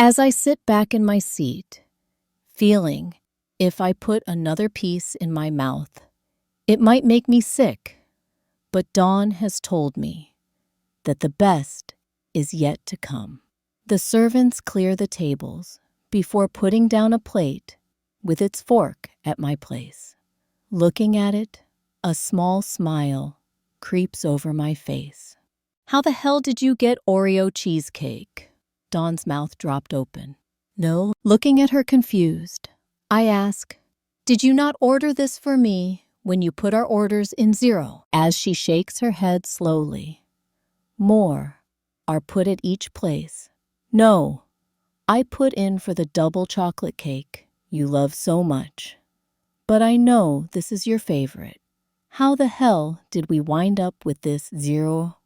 As I sit back in my seat, feeling if I put another piece in my mouth, it might make me sick, but Dawn has told me that the best is yet to come. The servants clear the tables before putting down a plate with its fork at my place. Looking at it, a small smile creeps over my face. "How the hell did you get Oreo cheesecake?" Dawn's mouth dropped open. "No." Looking at her confused, I ask, "Did you not order this for me when you put our orders in 0? As she shakes her head slowly. More are put at each place. "No, I put in for the double chocolate cake you love so much. But I know this is your favorite. How the hell did we wind up with this 0?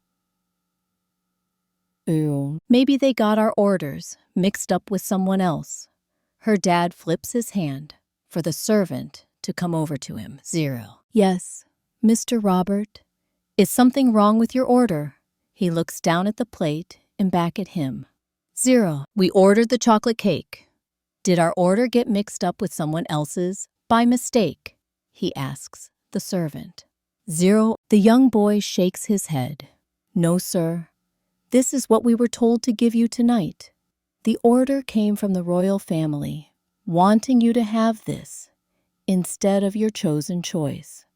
Maybe they got our orders mixed up with someone else." Her dad flips his hand for the servant to come over to him. 0. "Yes, Mr. Robert, is something wrong with your order?" He looks down at the plate and back at him. 0. "We ordered the chocolate cake. Did our order get mixed up with someone else's by mistake?" he asks the servant. 0. The young boy shakes his head. "No, sir. This is what we were told to give you tonight. The order came from the royal family, wanting you to have this instead of your chosen choice.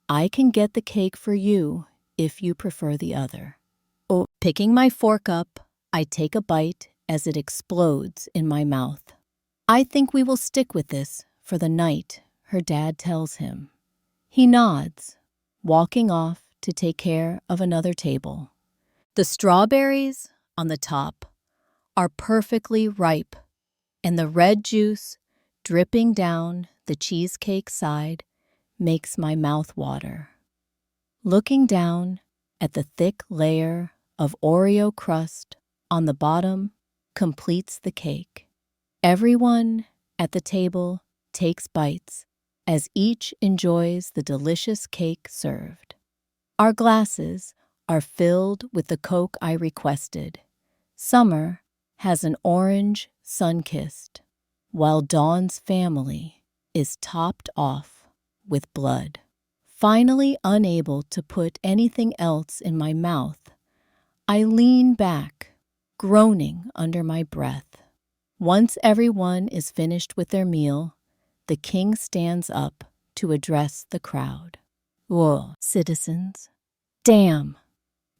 I can get the cake for you if you prefer the other." Oh, picking my fork up, I take a bite as it explodes in my mouth. "I think we will stick with this for the night," her dad tells him. He nods, walking off to take care of another table. The strawberries on the top are perfectly ripe, and the red juice dripping down the cheesecake side makes my mouth water. Looking down at the thick layer of Oreo crust on the bottom completes the cake. Everyone at the table takes bites as each enjoys the delicious cake served. Our glasses are filled with the Coke I requested. Summer has an orange sun-kissed, while Dawn's family is topped off with blood. Finally unable to put anything else in my mouth, I lean back, groaning under my breath. Once everyone is finished with their meal, the king stands up to address the crowd. "Whoa, citizens. Damn."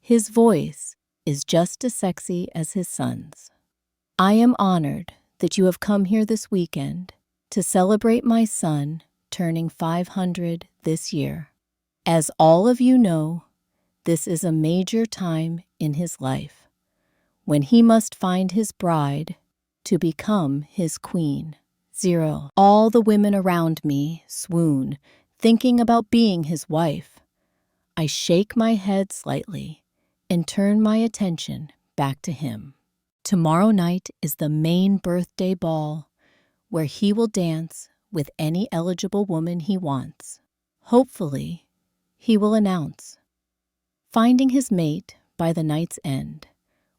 His voice is just as sexy as his son's. "I am honored that you have come here this weekend to celebrate my son turning 500 this year. As all of you know, this is a major time in his life, when he must find his bride to become his queen." 0. All the women around me swoon, thinking about being his wife. I shake my head slightly and turn my attention back to him. Tomorrow night is the main birthday ball, where he will dance with any eligible woman he wants. Hopefully, he will announce. Finding his mate by the night's end,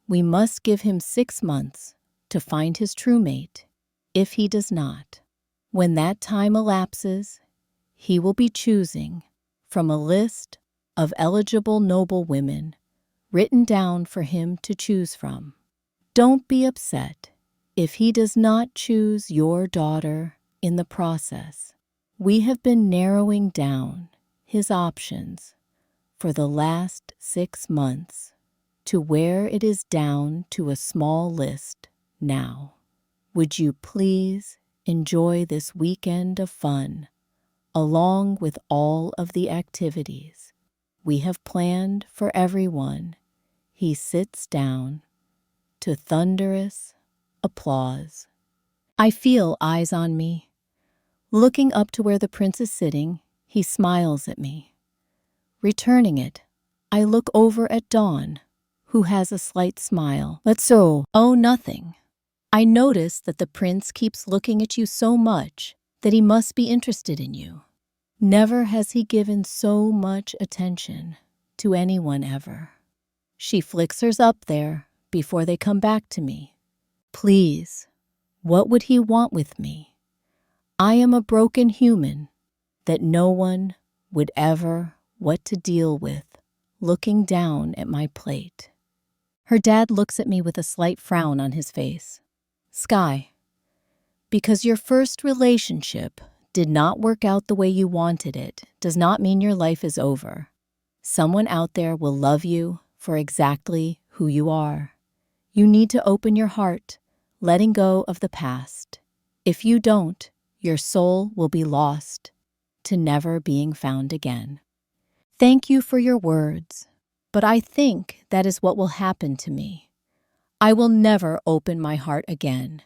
we must give him 6 months to find his true mate. If he does not, when that time elapses, he will be choosing from a list of eligible noble women written down for him to choose from. Don't be upset if he does not choose your daughter in the process. We have been narrowing down his options for the last 6 months to where it is down to a small list now. Would you please enjoy this weekend of fun, along with all of the activities we have planned for everyone? He sits down to thunderous applause. I feel eyes on me. Looking up to where the prince is sitting, he smiles at me. Returning it, I look over at Dawn, who has a slight smile. "Oh, nothing. I notice that the prince keeps looking at you so much that he must be interested in you. Never has he given so much attention to anyone ever." She flicks hers up there before they come back to me. Please, what would he want with me? I am a broken human that no one would ever what to deal with, looking down at my plate. Her dad looks at me with a slight frown on his face. Sky, because your first relationship did not work out the way you wanted it does not mean your life is over. Someone out there will love you for exactly who you are. You need to open your heart, letting go of the past. If you don't, your soul will be lost to never being found again. Thank you for your words, but I think that is what will happen to me. I will never open my heart again.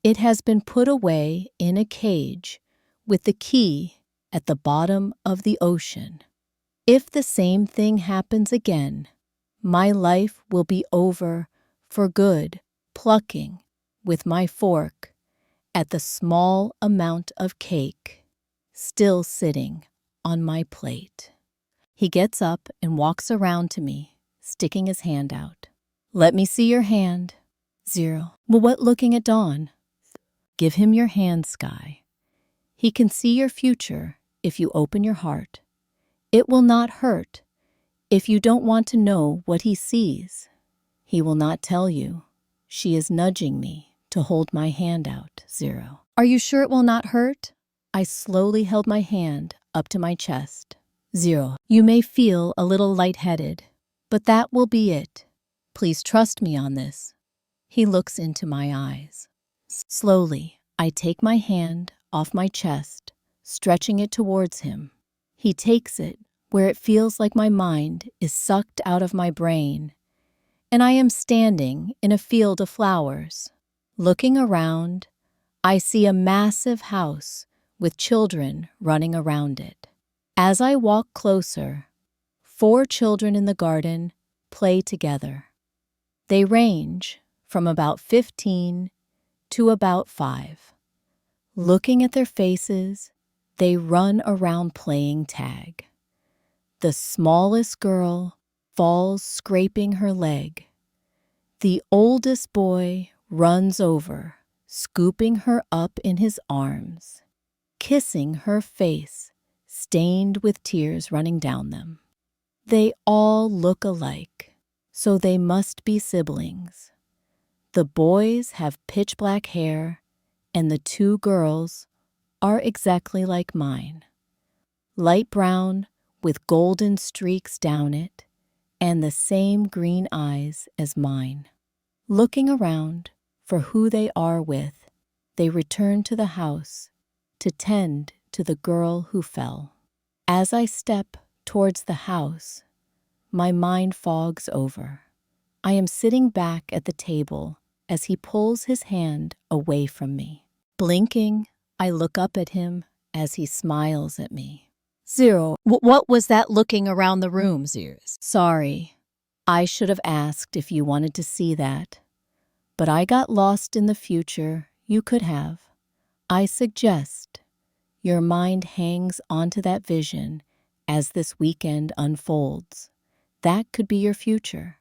It has been put away in a cage with the key at the bottom of the ocean. If the same thing happens again, my life will be over for good, plucking with my fork at the small amount of cake still sitting on my plate. He gets up and walks around to me, sticking his hand out. Let me see your hand. 0. Well, what looking at Dawn? Give him your hand, Sky. He can see your future if you open your heart. It will not hurt if you don't want to know what he sees. He will not tell you. She is nudging me to hold my hand out. 0. Are you sure it will not hurt? I slowly held my hand up to my chest. 0. You may feel a little lightheaded, but that will be it. Please trust me on this. He looks into my eyes. Slowly, I take my hand off my chest, stretching it towards him. He takes it where it feels like my mind is sucked out of my brain, and I am standing in a field of flowers. Looking around, I see a massive house with children running around it. As I walk closer, 4 children in the garden play together. They range from about 15 to about 5. Looking at their faces, they run around playing tag. The smallest girl falls scraping her leg. The oldest boy runs over, scooping her up in his arms, kissing her face, stained with tears running down them. They all look alike, so they must be siblings. The boys have pitch black hair, and the 2 girls are exactly like mine. Light brown with golden streaks down it, and the same green eyes as mine. Looking around for who they are with, they return to the house to tend to the girl who fell. As I step towards the house, my mind fogs over. I am sitting back at the table as he pulls his hand away from me. Blinking, I look up at him as he smiles at me. 0. What was that looking around the room, Zeers? Sorry, I should have asked if you wanted to see that. But I got lost in the future you could have. I suggest your mind hangs onto that vision as this weekend unfolds. That could be your future.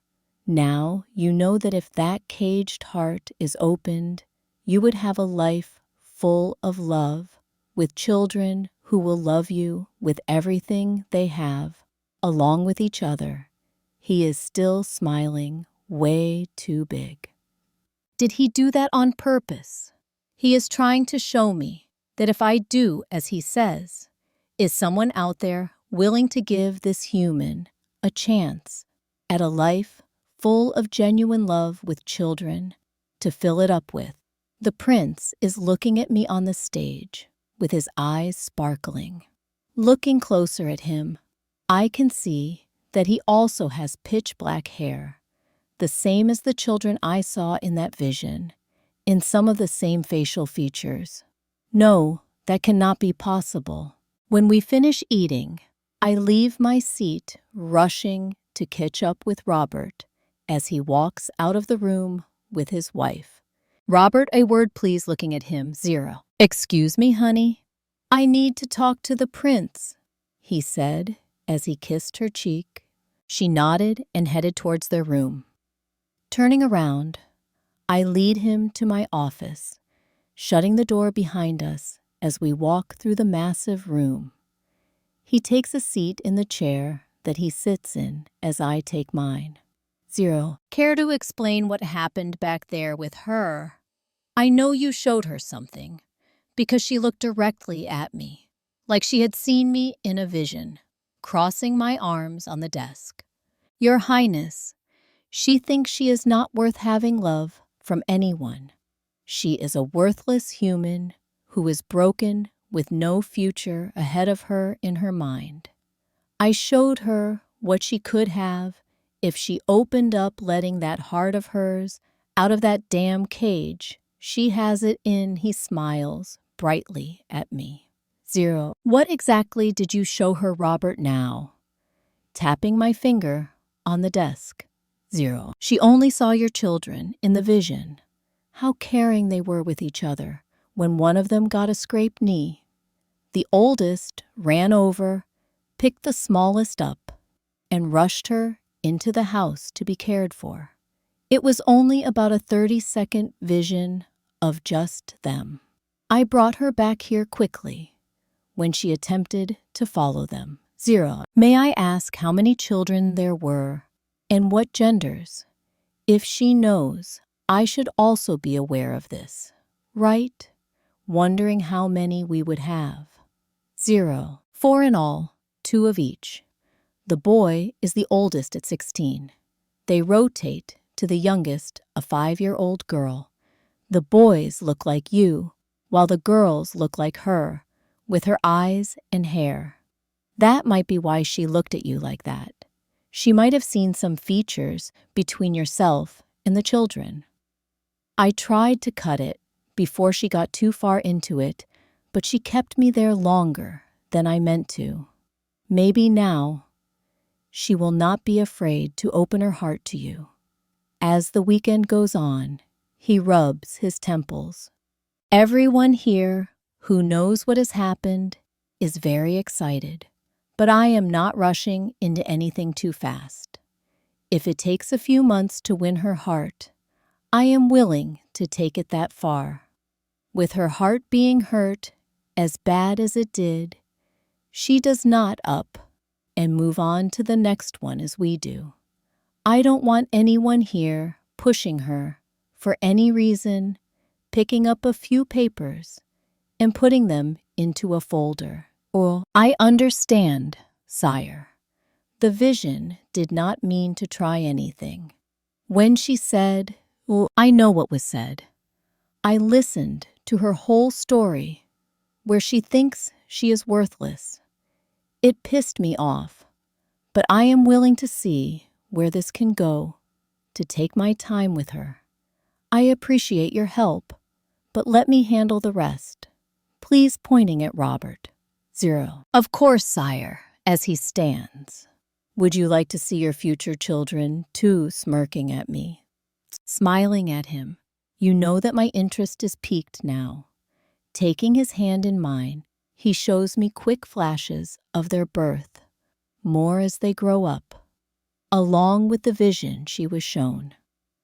Now you know that if that caged heart is opened, you would have a life full of love, with children who will love you with everything they have, along with each other. He is still smiling way too big. Did he do that on purpose? He is trying to show me that if I do as he says, is someone out there willing to give this human a chance at a life full of genuine love with children to fill it up with. The prince is looking at me on the stage with his eyes sparkling. Looking closer at him, I can see that he also has pitch black hair, the same as the children I saw in that vision, in some of the same facial features. No, that cannot be possible. When we finish eating, I leave my seat, rushing to catch up with Robert as he walks out of the room with his wife. Robert, a word please, looking at him. 0. Excuse me, honey. I need to talk to the prince, he said as he kissed her cheek. She nodded and headed towards their room. Turning around, I lead him to my office, shutting the door behind us as we walk through the massive room. He takes a seat in the chair that he sits in as I take mine. 0. Care to explain what happened back there with her? I know you showed her something, because she looked directly at me, like she had seen me in a vision, crossing my arms on the desk. Your Highness, she thinks she is not worth having love from anyone. She is a worthless human who is broken with no future ahead of her in her mind. I showed her what she could have if she opened up letting that heart of hers out of that damn cage. She has it in. He smiles brightly at me. 0. What exactly did you show her, Robert, now? Tapping my finger on the desk. 0. She only saw your children in the vision. How caring they were with each other when one of them got a scraped knee. The oldest ran over, picked the smallest up, and rushed her into the house to be cared for. It was only about a 30-second vision of just them. I brought her back here quickly when she attempted to follow them. 0. May I ask how many children there were and what genders? If she knows, I should also be aware of this, right? Wondering how many we would have. 0. 4 in all, 2 of each. The boy is the oldest at 16. They rotate to the youngest, a 5-year-old girl. The boys look like you, while the girls look like her, with her eyes and hair. That might be why she looked at you like that. She might have seen some features between yourself and the children. I tried to cut it before she got too far into it, but she kept me there longer than I meant to. Maybe now she will not be afraid to open her heart to you. As the weekend goes on, he rubs his temples. Everyone here who knows what has happened is very excited, but I am not rushing into anything too fast. If it takes a few months to win her heart, I am willing to take it that far. With her heart being hurt as bad as it did, she does not up and move on to the next one as we do. I don't want anyone here pushing her for any reason, picking up a few papers and putting them into a folder. Or, I understand, sire. The vision did not mean to try anything. When she said, well, I know what was said. I listened to her whole story, where she thinks she is worthless. It pissed me off, but I am willing to see where this can go, to take my time with her. I appreciate your help, but let me handle the rest. Please, pointing at Robert. 0. Of course, sire, as he stands. Would you like to see your future children, too, smirking at me? Smiling at him, you know that my interest is piqued now. Taking his hand in mine, he shows me quick flashes of their birth, more as they grow up, along with the vision she was shown.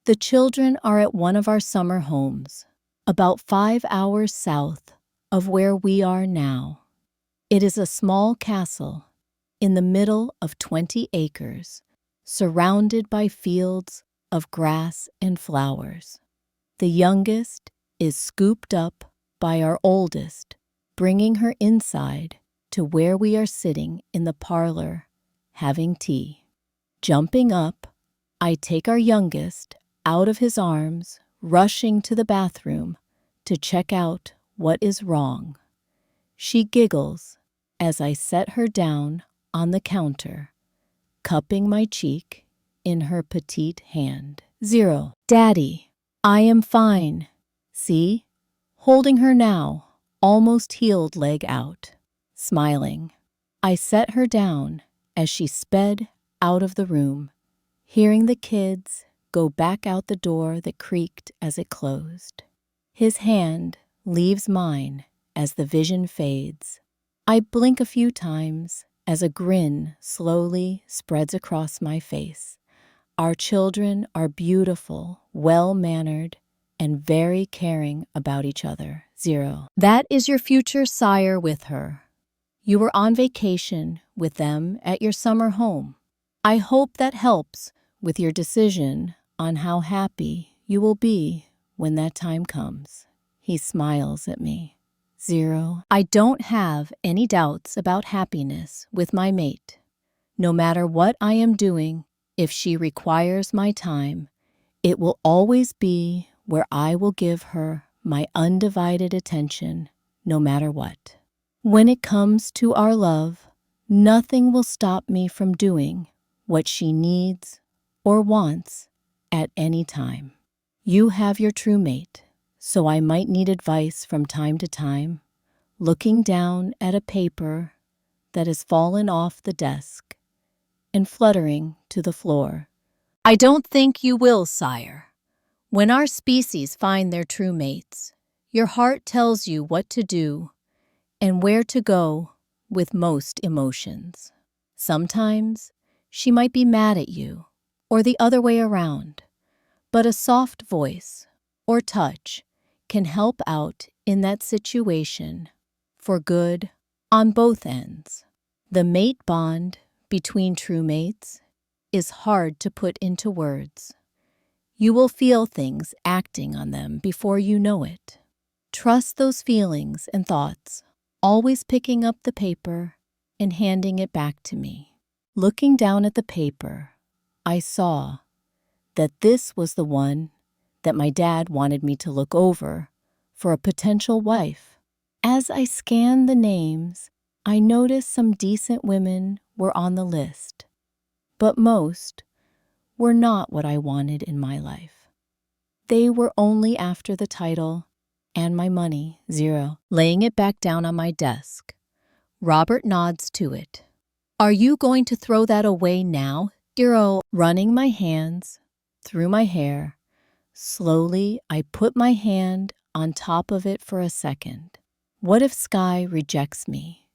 The children are at one of our summer homes, about 5 hours south of where we are now. It is a small castle in the middle of 20 acres, surrounded by fields of grass and flowers. The youngest is scooped up by our oldest, bringing her inside to where we are sitting in the parlor, having tea. Jumping up, I take our youngest out of his arms, rushing to the bathroom to check out what is wrong. She giggles as I set her down on the counter, cupping my cheek in her petite hand. 0. Daddy, I am fine. See? Holding her now, almost healed leg out. Smiling, I set her down as she sped out of the room, hearing the kids go back out the door that creaked as it closed. His hand leaves mine as the vision fades. I blink a few times as a grin slowly spreads across my face. Our children are beautiful, well-mannered, and very caring about each other. 0. That is your future sire with her. You were on vacation with them at your summer home. I hope that helps with your decision on how happy you will be when that time comes. He smiles at me. 0. I don't have any doubts about happiness with my mate. No matter what I am doing, if she requires my time, it will always be where I will give her my undivided attention, no matter what. When it comes to our love, nothing will stop me from doing what she needs or wants at any time. You have your true mate, so I might need advice from time to time, looking down at a paper that has fallen off the desk and fluttering to the floor. I don't think you will, sire. When our species find their true mates, your heart tells you what to do and where to go with most emotions. Sometimes she might be mad at you, or the other way around, but a soft voice or touch can help out in that situation for good on both ends. The mate bond between true mates is hard to put into words. You will feel things acting on them before you know it. Trust those feelings and thoughts, always picking up the paper and handing it back to me. Looking down at the paper, I saw that this was the one that my dad wanted me to look over for a potential wife. As I scanned the names, I noticed some decent women were on the list, but most were not what I wanted in my life. They were only after the title and my money. 0. Laying it back down on my desk, Robert nods to it. Are you going to throw that away now? 0. Running my hands through my hair, slowly I put my hand on top of it for a second. What if Sky rejects me,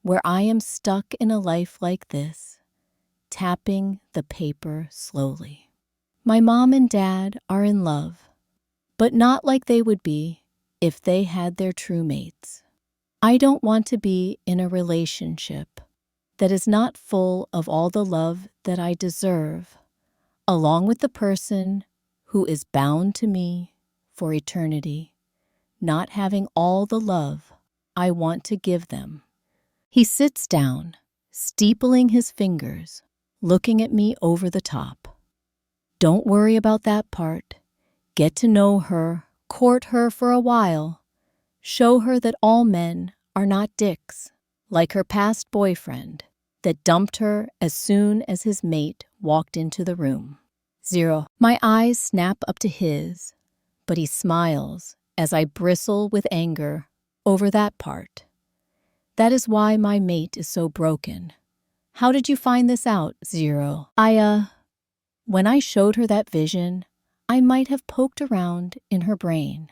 where I am stuck in a life like this? Tapping the paper slowly. My mom and dad are in love, but not like they would be if they had their true mates. I don't want to be in a relationship that is not full of all the love that I deserve, along with the person who is bound to me for eternity, not having all the love I want to give them. He sits down, steepling his fingers, looking at me over the top. Don't worry about that part. Get to know her, court her for a while. Show her that all men are not dicks, like her past boyfriend that dumped her as soon as his mate walked into the room. 0. My eyes snap up to his, but he smiles as I bristle with anger over that part. That is why my mate is so broken. How did you find this out? 0. When I showed her that vision, I might have poked around in her brain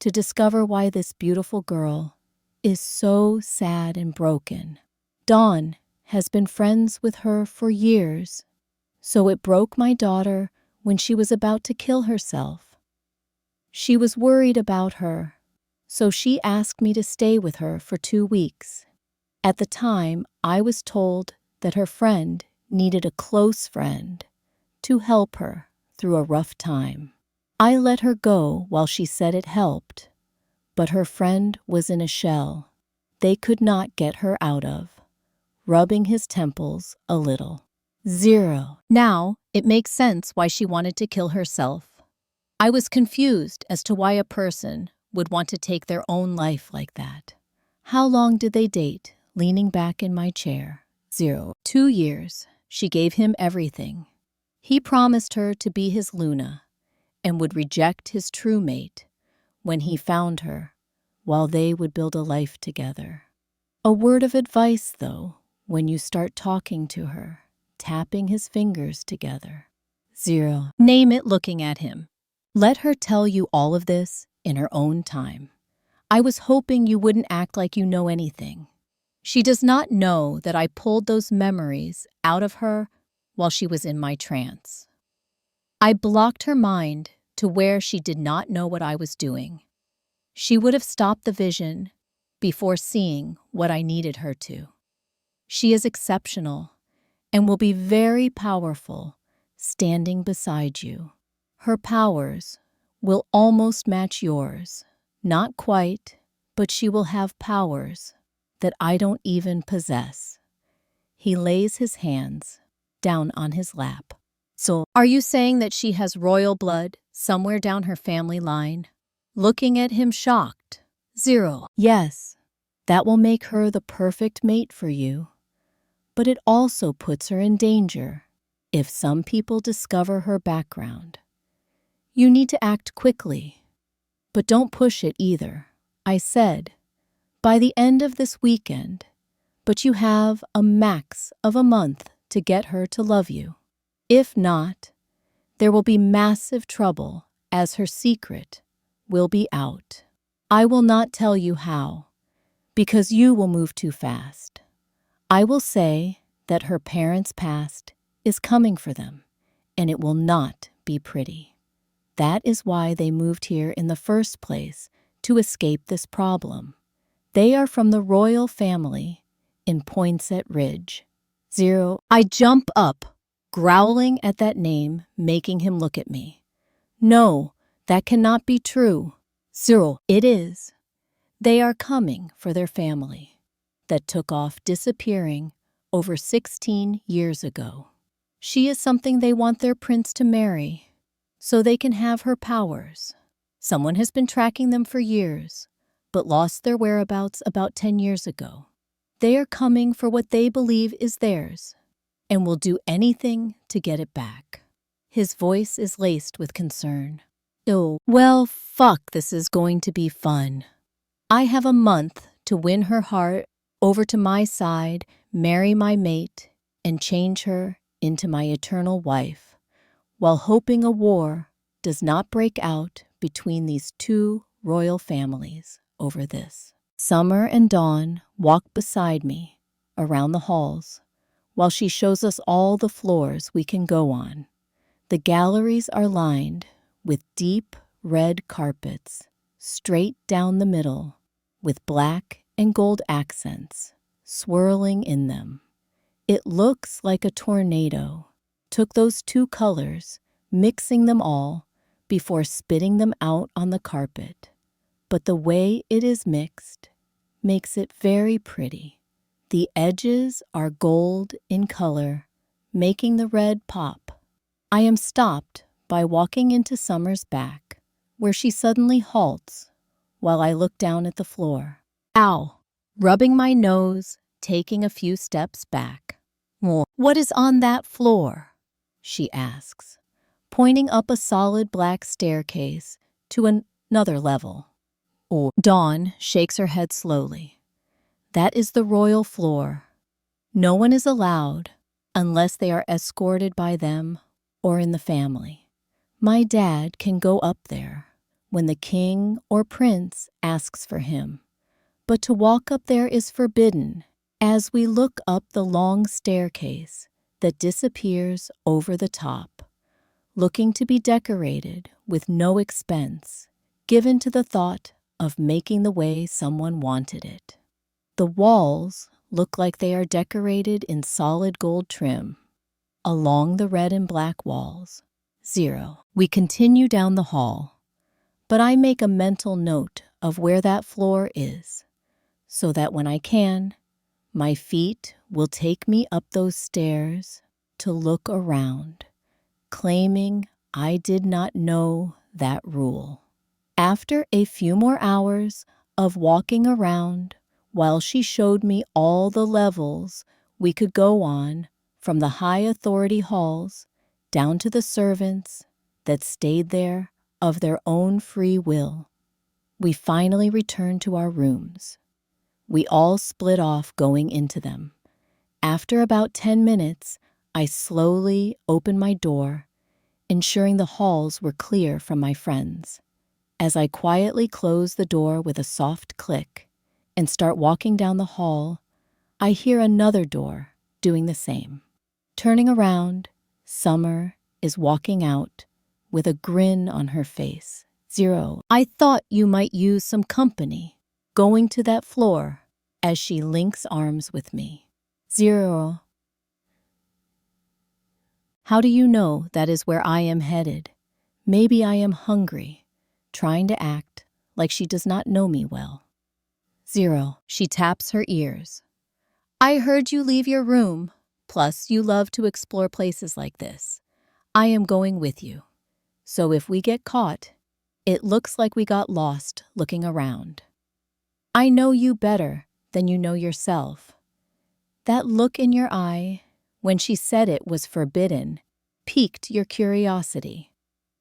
to discover why this beautiful girl is so sad and broken. Dawn has been friends with her for years, so it broke my daughter when she was about to kill herself. She was worried about her, so she asked me to stay with her for 2 weeks. At the time, I was told that her friend needed a close friend to help her through a rough time. I let her go while she said it helped, but her friend was in a shell they could not get her out of, rubbing his temples a little. 0. Now, it makes sense why she wanted to kill herself. I was confused as to why a person would want to take their own life like that. How long did they date? Leaning back in my chair. 0. 2 years. She gave him everything. He promised her to be his Luna and would reject his true mate when he found her, while they would build a life together. A word of advice, though, when you start talking to her, tapping his fingers together. 0. Name it looking at him. Let her tell you all of this in her own time. I was hoping you wouldn't act like you know anything. She does not know that I pulled those memories out of her while she was in my trance. I blocked her mind to where she did not know what I was doing. She would have stopped the vision before seeing what I needed her to. She is exceptional and will be very powerful standing beside you. Her powers will almost match yours. Not quite, but she will have powers that I don't even possess. He lays his hands down on his lap. So, are you saying that she has royal blood somewhere down her family line? Looking at him shocked. Zero. Yes, that will make her the perfect mate for you. But it also puts her in danger if some people discover her background. You need to act quickly, but don't push it either. I said, by the end of this weekend, but you have a max of a month to get her to love you. If not, there will be massive trouble as her secret will be out. I will not tell you how, because you will move too fast. I will say that her parents' past is coming for them, and it will not be pretty. That is why they moved here in the first place, to escape this problem. They are from the royal family in Poinsett Ridge. Zero. I jump up, growling at that name, making him look at me. No, that cannot be true. Zero. It is. They are coming for their family that took off disappearing over 16 years ago. She is something they want their prince to marry, so they can have her powers. Someone has been tracking them for years, but lost their whereabouts about 10 years ago. They are coming for what they believe is theirs, and will do anything to get it back. His voice is laced with concern. Oh, well, fuck, this is going to be fun. I have a month to win her heart over to my side, marry my mate, and change her into my eternal wife, while hoping a war does not break out between these two royal families over this. Summer and Dawn walk beside me around the halls, while she shows us all the floors we can go on. The galleries are lined with deep red carpets, straight down the middle, with black and gold accents swirling in them. It looks like a tornado took those two colors, mixing them all before spitting them out on the carpet. But the way it is mixed makes it very pretty. The edges are gold in color, making the red pop. I am stopped by walking into Summer's back, where she suddenly halts while I look down at the floor. Ow! Rubbing my nose, taking a few steps back. What is on that floor? She asks, pointing up a solid black staircase to another level. Dawn shakes her head slowly. That is the royal floor. No one is allowed unless they are escorted by them or in the family. My dad can go up there when the king or prince asks for him, but to walk up there is forbidden as we look up the long staircase that disappears over the top, looking to be decorated with no expense given to the thought of making the way someone wanted it. The walls look like they are decorated in solid gold trim along the red and black walls. Zero. We continue down the hall, but I make a mental note of where that floor is, so that when I can, my feet will take me up those stairs to look around, claiming I did not know that rule. After a few more hours of walking around while she showed me all the levels we could go on, from the high authority halls down to the servants that stayed there of their own free will, we finally returned to our rooms. We all split off going into them. After about 10 minutes, I slowly opened my door, ensuring the halls were clear from my friends. As I quietly close the door with a soft click and start walking down the hall, I hear another door doing the same. Turning around, Summer is walking out with a grin on her face. 0. I thought you might use some company going to that floor, as she links arms with me. 0. How do you know that is where I am headed? Maybe I am hungry, trying to act like she does not know me well. 0. She taps her ears. I heard you leave your room. Plus, you love to explore places like this. I am going with you. So if we get caught, it looks like we got lost looking around. I know you better than you know yourself. That look in your eye, when she said it was forbidden, piqued your curiosity.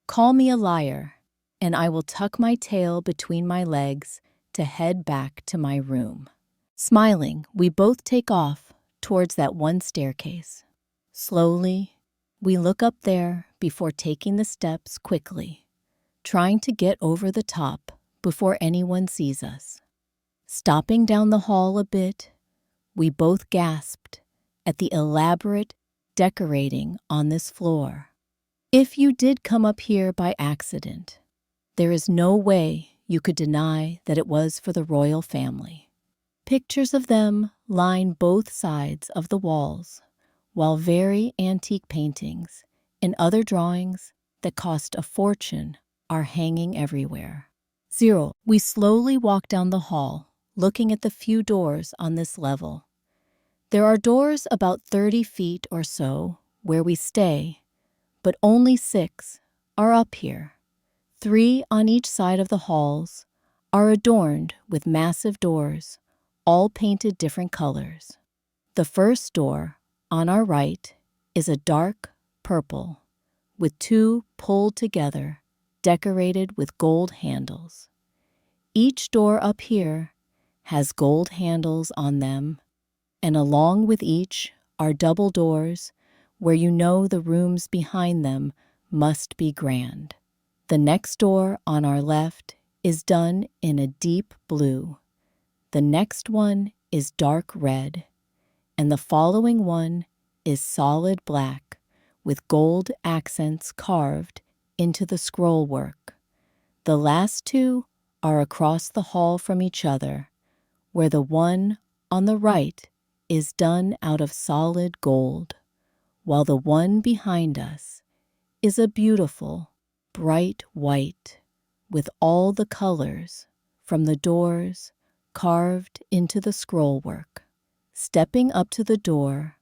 Call me a liar, and I will tuck my tail between my legs to head back to my room. Smiling, we both take off towards that one staircase. Slowly, we look up there before taking the steps quickly, trying to get over the top before anyone sees us. Stopping down the hall a bit, we both gasped at the elaborate decorating on this floor. If you did come up here by accident, there is no way you could deny that it was for the royal family. Pictures of them line both sides of the walls, while very antique paintings and other drawings that cost a fortune are hanging everywhere. 0. We slowly walk down the hall, looking at the few doors on this level. There are doors about 30 feet or so where we stay, but only 6 are up here. 3 on each side of the halls are adorned with massive doors, all painted different colors. The first door, on our right, is a dark purple, with 2 pulled together, decorated with gold handles. Each door up here has gold handles on them, and along with each are double doors where you know the rooms behind them must be grand. The next door on our left is done in a deep blue. The next one is dark red, and the following one is solid black with gold accents carved into the scroll work. The last 2 are across the hall from each other, where the one on the right is done out of solid gold, while the one behind us is a beautiful, bright white with all the colors from the doors carved into the scroll work. Stepping up to the door,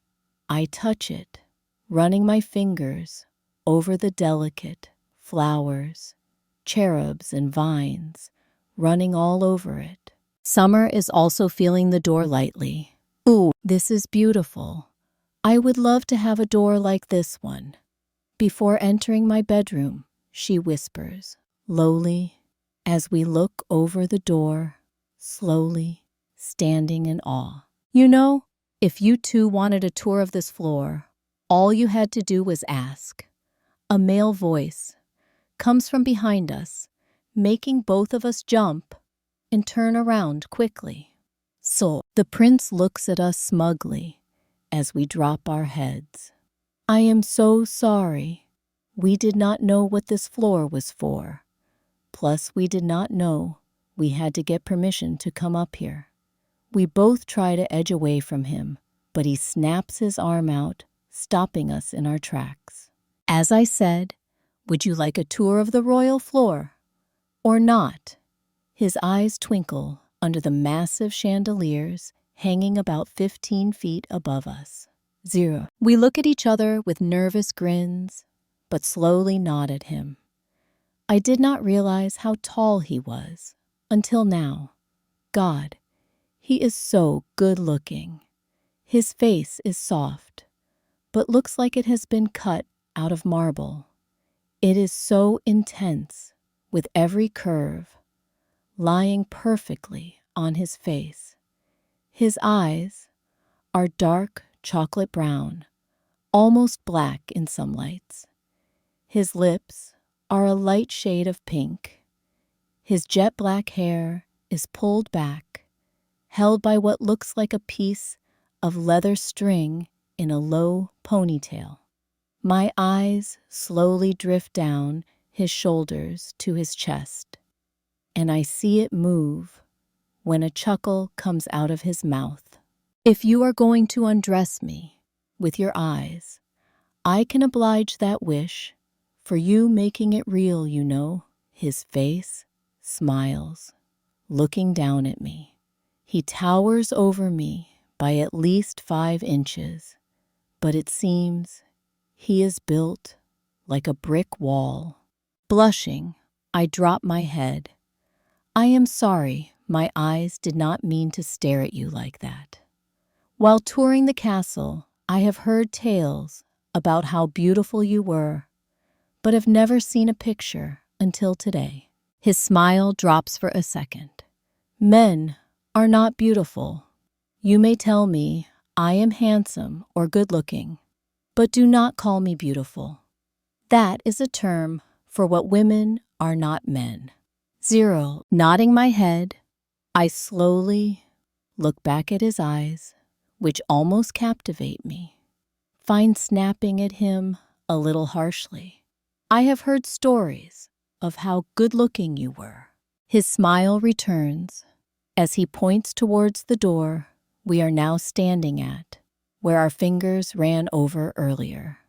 I touch it, running my fingers over the delicate flowers, cherubs and vines running all over it. Summer is also feeling the door lightly. Ooh, this is beautiful. I would love to have a door like this one. Before entering my bedroom, she whispers, lowly, as we look over the door, slowly, standing in awe. You know, if you two wanted a tour of this floor, all you had to do was ask. A male voice comes from behind us, making both of us jump and turn around quickly. So, the prince looks at us smugly as we drop our heads. I am so sorry. We did not know what this floor was for. Plus, we did not know we had to get permission to come up here. We both try to edge away from him, but he snaps his arm out, stopping us in our tracks. As I said, would you like a tour of the royal floor? Or not? His eyes twinkle under the massive chandeliers hanging about 15 feet above us. 0. We look at each other with nervous grins, but slowly nod at him. I did not realize how tall he was until now. God, he is so good-looking. His face is soft, but looks like it has been cut out of marble. It is so intense, with every curve, lying perfectly on his face. His eyes are dark chocolate brown, almost black in some lights. His lips are a light shade of pink. His jet black hair is pulled back, held by what looks like a piece of leather string in a low ponytail. My eyes slowly drift down his shoulders to his chest, and I see it move when a chuckle comes out of his mouth. If you are going to undress me with your eyes, I can oblige that wish, for you making it real, you know. His face smiles, looking down at me. He towers over me by at least 5 inches, but it seems he is built like a brick wall. Blushing, I drop my head. I am sorry, my eyes did not mean to stare at you like that. While touring the castle, I have heard tales about how beautiful you were, but have never seen a picture until today. His smile drops for a second. Men are not beautiful. You may tell me I am handsome or good-looking, but do not call me beautiful. That is a term for what women are not men. 0. Nodding my head, I slowly look back at his eyes, which almost captivate me. Find snapping at him a little harshly. I have heard stories of how good-looking you were. His smile returns as he points towards the door we are now standing at, where our fingers ran over earlier.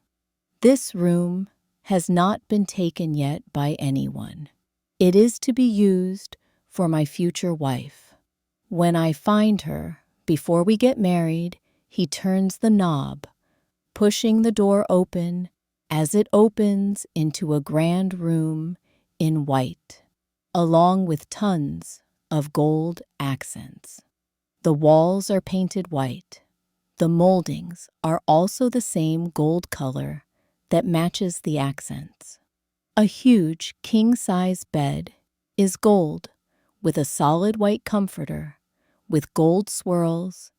This room has not been taken yet by anyone. It is to be used for my future wife. When I find her, before we get married, he turns the knob, pushing the door open as it opens into a grand room in white, along with tons of gold accents. The walls are painted white. The moldings are also the same gold color that matches the accents. A huge king-size bed is gold with a solid white comforter with gold swirls,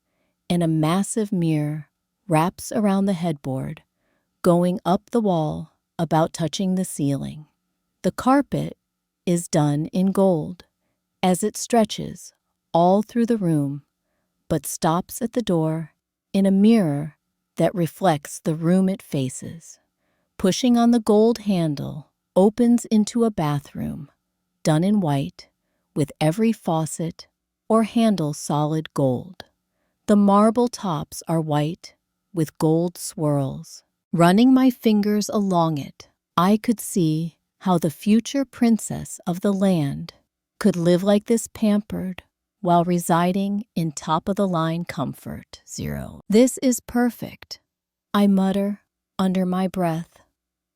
and a massive mirror wraps around the headboard, going up the wall about touching the ceiling. The carpet is done in gold as it stretches all through the room, but stops at the door in a mirror that reflects the room it faces. Pushing on the gold handle opens into a bathroom, done in white, with every faucet or handle solid gold. The marble tops are white with gold swirls. Running my fingers along it, I could see how the future princess of the land could live like this, pampered while residing in top-of-the-line comfort. 0. This is perfect, I mutter under my breath.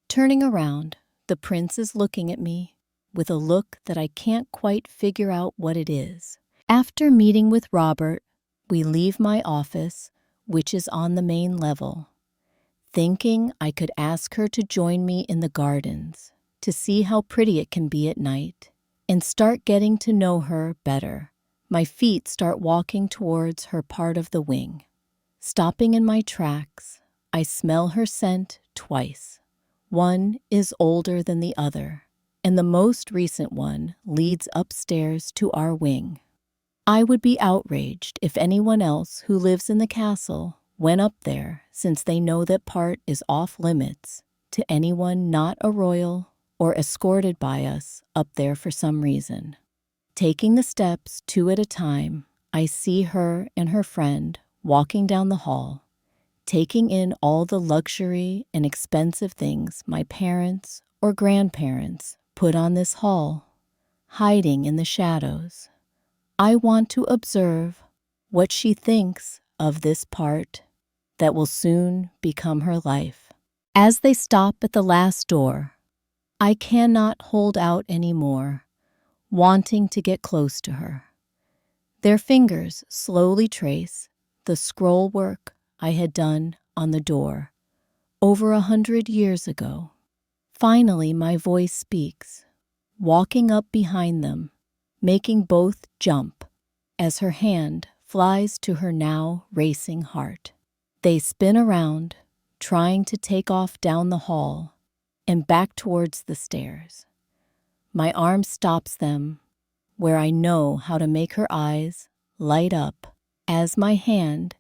Turning around, the prince is looking at me with a look that I can't quite figure out what it is. After meeting with Robert, we leave my office, which is on the main level, thinking I could ask her to join me in the gardens to see how pretty it can be at night and start getting to know her better. My feet start walking towards her part of the wing. Stopping in my tracks, I smell her scent twice. One is older than the other, and the most recent one leads upstairs to our wing. I would be outraged if anyone else who lives in the castle went up there, since they know that part is off limits to anyone not a royal or escorted by us up there for some reason. Taking the steps 2 at a time, I see her and her friend walking down the hall, taking in all the luxury and expensive things my parents or grandparents put on this hall, hiding in the shadows. I want to observe what she thinks of this part that will soon become her life. As they stop at the last door, I cannot hold out anymore, wanting to get close to her. Their fingers slowly trace the scroll work I had done on the door over 100 years ago. Finally, my voice speaks, walking up behind them, making both jump as her hand flies to her now racing heart. They spin around, trying to take off down the hall and back towards the stairs. My arm stops them, where I know how to make her eyes light up as my hand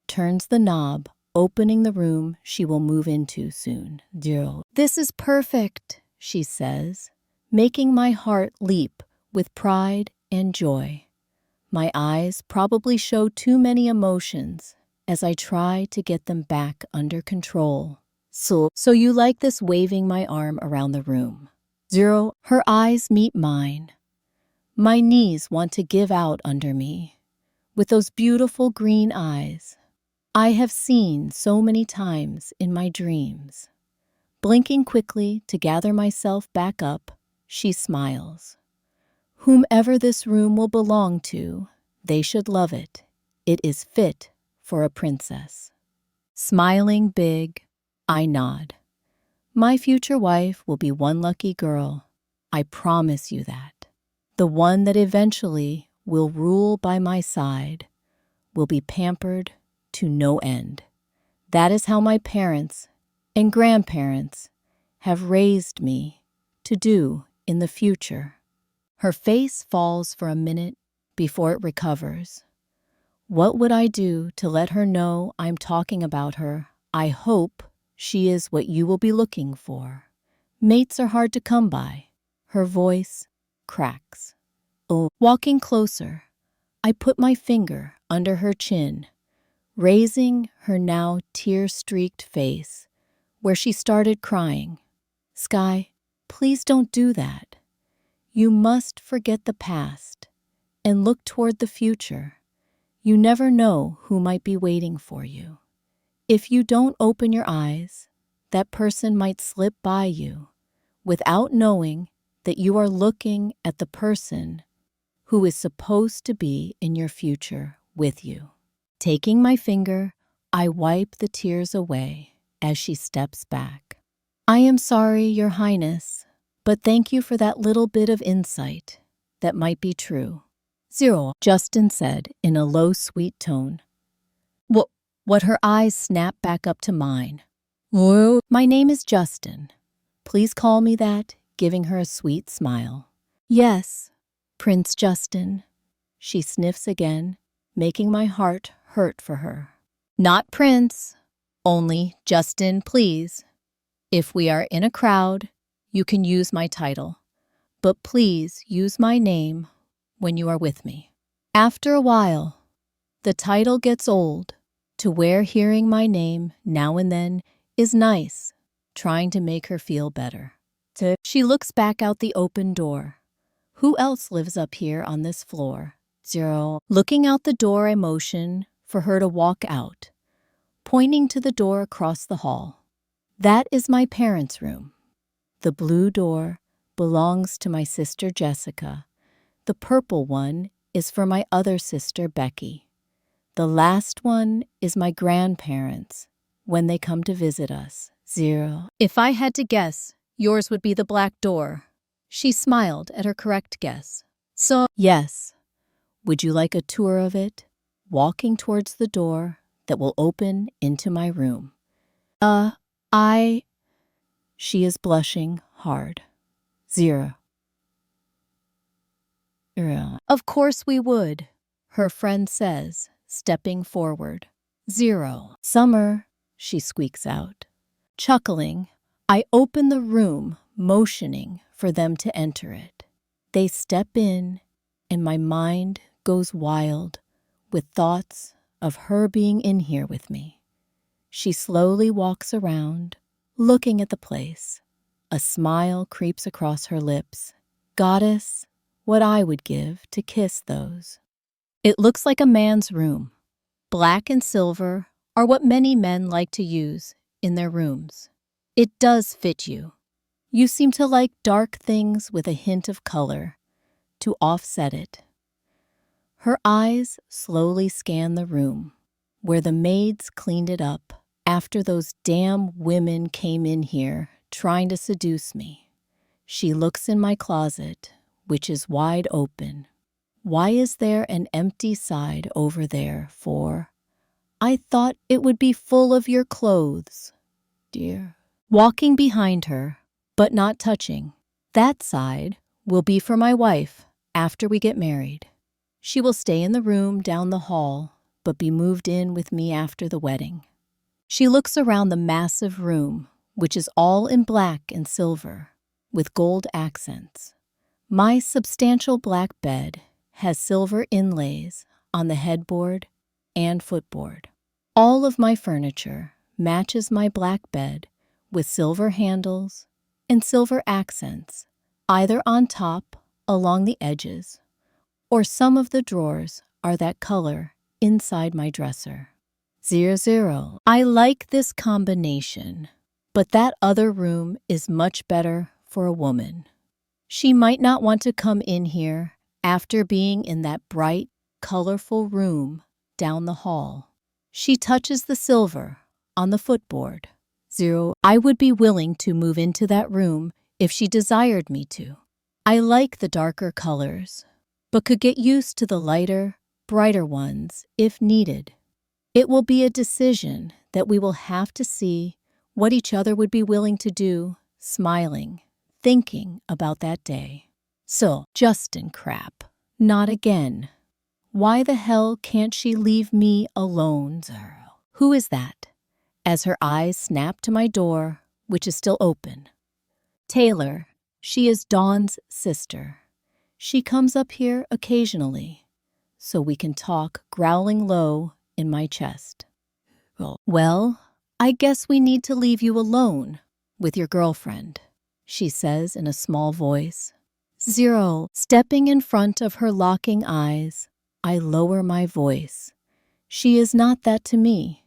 turns the knob, opening the room she will move into soon. 0. This is perfect, she says, making my heart leap with pride and joy. My eyes probably show too many emotions as I try to get them back under control. So you like this, waving my arm around the room. Zero, her eyes meet mine. My knees want to give out under me. With those beautiful green eyes I have seen so many times in my dreams. Blinking quickly to gather myself back up, she smiles. Whomever this room will belong to, they should love it. It is fit for a princess. Smiling big, I nod. My future wife will be one lucky girl. I promise you that. The one that eventually will rule by my side, will be pampered to no end. That is how my parents and grandparents have raised me to do in the future. Her face falls for a minute before it recovers. What would I do to let her know I'm talking about her? I hope she is what you will be looking for. Mates are hard to come by. Her voice cracks. Oh, walking closer, I put my finger under her chin, raising her now tear-streaked face where she started crying. Sky, please don't do that. You must forget the past and look toward the future. You never know who might be waiting for you. If you don't open your eyes, that person might slip by you without knowing that you are looking at the person who is supposed to be in your future with you. Taking my finger, I wipe the tears away as she steps back. I am sorry, Your Highness, but thank you for that little bit of insight that might be true. Zero, Justin said in a low, sweet tone. What her eyes snapped back up to mine. Whoa. My name is Justin. Please call me that, giving her a sweet smile. Yes, Prince Justin. She sniffs again, making my heart hurt for her. Not Prince, only Justin, please. If we are in a crowd, you can use my title, but please use my name when you are with me. After a while, the title gets old, to where hearing my name now and then is nice, trying to make her feel better. She looks back out the open door. Who else lives up here on this floor? Zero. Looking out the door, I motion for her to walk out, pointing to the door across the hall. That is my parents' room. The blue door belongs to my sister Jessica. The purple one is for my other sister Becky. The last one is my grandparents when they come to visit us. Zero. If I had to guess, yours would be the black door. She smiled at her correct guess. So, yes. Would you like a tour of it? Walking towards the door that will open into my room. She is blushing hard. Zero. Of course we would, her friend says, stepping forward. Zero. Summer, she squeaks out. Chuckling, I open the room, motioning for them to enter it. They step in, and my mind goes wild with thoughts of her being in here with me. She slowly walks around, looking at the place. A smile creeps across her lips. Goddess, what I would give to kiss those. It looks like a man's room. Black and silver are what many men like to use in their rooms. It does fit you. You seem to like dark things with a hint of color to offset it. Her eyes slowly scan the room, where the maids cleaned it up after those damn women came in here trying to seduce me. She looks in my closet, which is wide open. Why is there an empty side over there for? I thought it would be full of your clothes, dear. Walking behind her, but not touching. That side will be for my wife after we get married. She will stay in the room down the hall, but be moved in with me after the wedding. She looks around the massive room, which is all in black and silver. with gold accents. My substantial black bed has silver inlays on the headboard and footboard. All of my furniture matches my black bed with silver handles and silver accents, either on top, along the edges, or some of the drawers are that color inside my dresser. 00. I like this combination, but that other room is much better for a woman. She might not want to come in here after being in that bright, colorful room down the hall. She touches the silver on the footboard. 0. I would be willing to move into that room if she desired me to. I like the darker colors, but could get used to the lighter, brighter ones if needed. It will be a decision that we will have to see what each other would be willing to do, smiling, thinking about that day. So, Justin crap. Not again. Why the hell can't she leave me alone, Zero? Who is that? As her eyes snap to my door, which is still open. Taylor. She is Dawn's sister. She comes up here occasionally, so we can talk growling low in my chest. Well, I guess we need to leave you alone with your girlfriend, she says in a small voice. 0. Stepping in front of her locking eyes, I lower my voice. She is not that to me.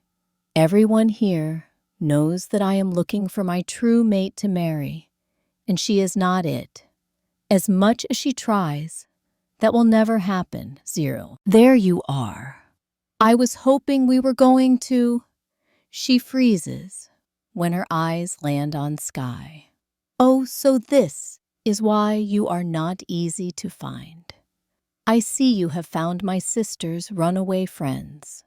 Everyone here knows that I am looking for my true mate to marry, and she is not it. As much as she tries, that will never happen. 0. There you are. I was hoping we were going to... She freezes when her eyes land on sky. Oh, so this is why you are not easy to find. I see you have found my sister's runaway friends.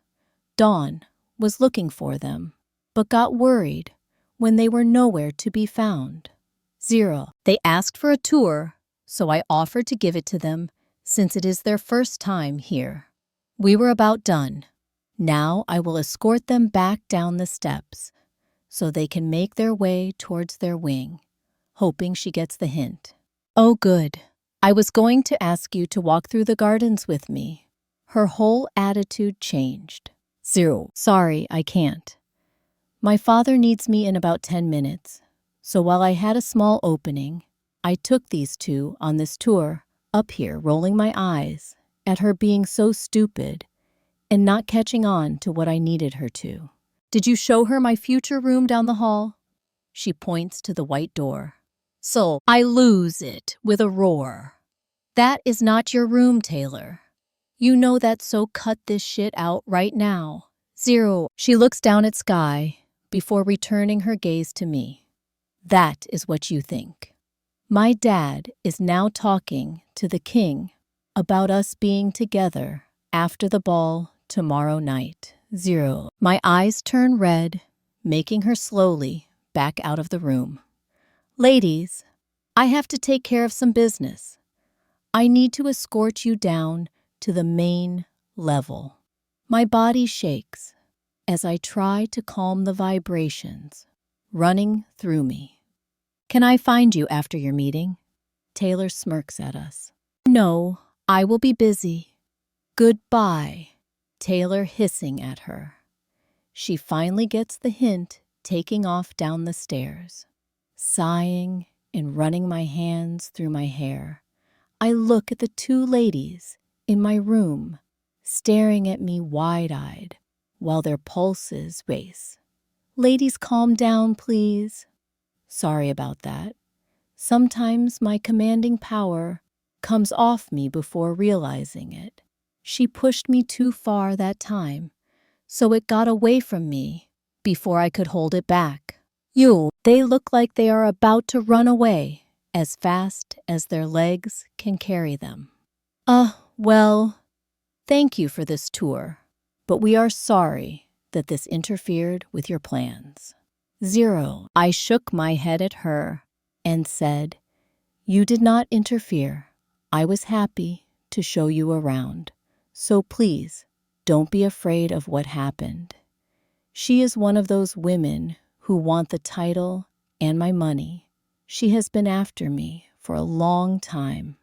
Dawn was looking for them, but got worried when they were nowhere to be found. 0. They asked for a tour, so I offered to give it to them since it is their first time here. We were about done. Now I will escort them back down the steps so they can make their way towards their wing, hoping she gets the hint. Oh, good. I was going to ask you to walk through the gardens with me. Her whole attitude changed. 0. Sorry, I can't. My father needs me in about 10 minutes, so while I had a small opening, I took these two on this tour up here, rolling my eyes at her being so stupid and not catching on to what I needed her to. Did you show her my future room down the hall? She points to the white door. So I lose it with a roar. That is not your room, Taylor. You know that, so cut this shit out right now. 0. She looks down at sky before returning her gaze to me. That is what you think. My dad is now talking to the king about us being together after the ball tomorrow night. 0. My eyes turn red, making her slowly back out of the room. Ladies, I have to take care of some business. I need to escort you down to the main level. My body shakes as I try to calm the vibrations running through me. Can I find you after your meeting? Taylor smirks at us. No, I will be busy. Goodbye. Taylor hissing at her. She finally gets the hint, taking off down the stairs. Sighing and running my hands through my hair, I look at the two ladies in my room, staring at me wide-eyed while their pulses race. Ladies, calm down, please. Sorry about that. Sometimes my commanding power comes off me before realizing it. She pushed me too far that time, so it got away from me before I could hold it back. They look like they are about to run away as fast as their legs can carry them. Well, thank you for this tour, but we are sorry that this interfered with your plans. 0. I shook my head at her and said, You did not interfere. I was happy to show you around. So please, don't be afraid of what happened. She is one of those women who want the title and my money. She has been after me for a long time.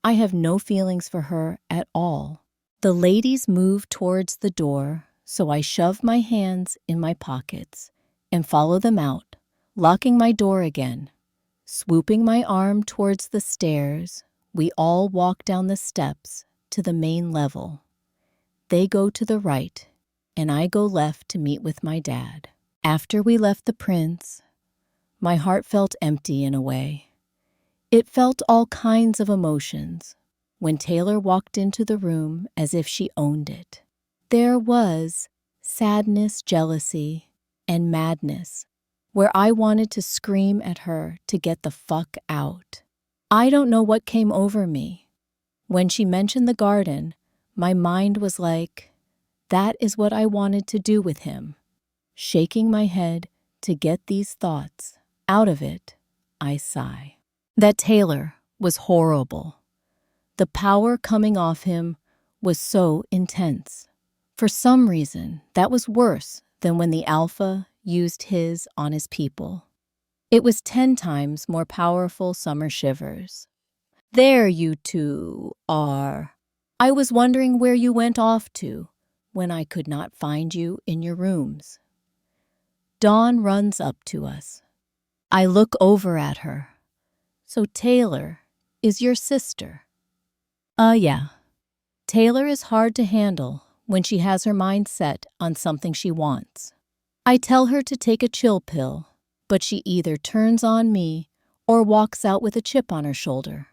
I have no feelings for her at all. The ladies move towards the door, so I shove my hands in my pockets and follow them out, locking my door again. Swooping my arm towards the stairs, we all walk down the steps to the main level. They go to the right, and I go left to meet with my dad. After we left the prince, my heart felt empty in a way. It felt all kinds of emotions when Taylor walked into the room as if she owned it. There was sadness, jealousy, and madness, where I wanted to scream at her to get the fuck out. I don't know what came over me. When she mentioned the garden, my mind was like, that is what I wanted to do with him. Shaking my head to get these thoughts out of it, I sigh. That Taylor was horrible. The power coming off him was so intense. For some reason, that was worse than when the Alpha used his on his people. It was 10 times more powerful. Summer shivers. There you two are. I was wondering where you went off to when I could not find you in your rooms. Dawn runs up to us. I look over at her. So Taylor is your sister? Yeah. Taylor is hard to handle when she has her mind set on something she wants. I tell her to take a chill pill, but she either turns on me or walks out with a chip on her shoulder.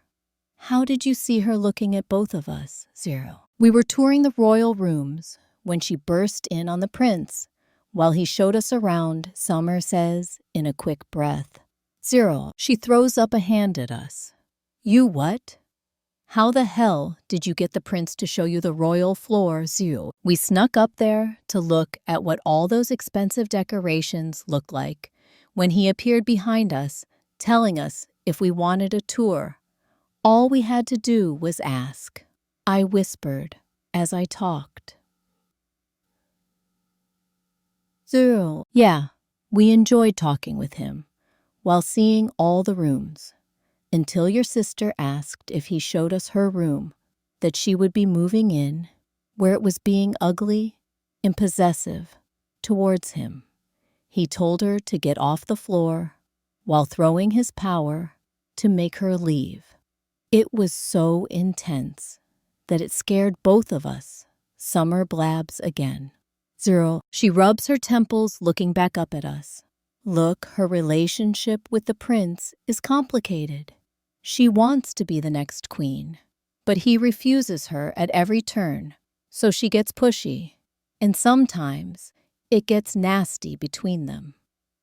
How did you see her looking at both of us, Zero? We were touring the royal rooms when she burst in on the prince. While he showed us around, Summer says in a quick breath, Zero. She throws up a hand at us. You what? How the hell did you get the prince to show you the royal floor, Zero? We snuck up there to look at what all those expensive decorations looked like when he appeared behind us, telling us if we wanted a tour. All we had to do was ask. I whispered as I talked. Zero. Yeah, we enjoyed talking with him while seeing all the rooms, until your sister asked if he showed us her room that she would be moving in, where it was being ugly and possessive towards him. He told her to get off the floor while throwing his power to make her leave. It was so intense that it scared both of us. Summer blabs again. Zero. She rubs her temples, looking back up at us. Look, her relationship with the prince is complicated. She wants to be the next queen, but he refuses her at every turn, so she gets pushy, and sometimes it gets nasty between them.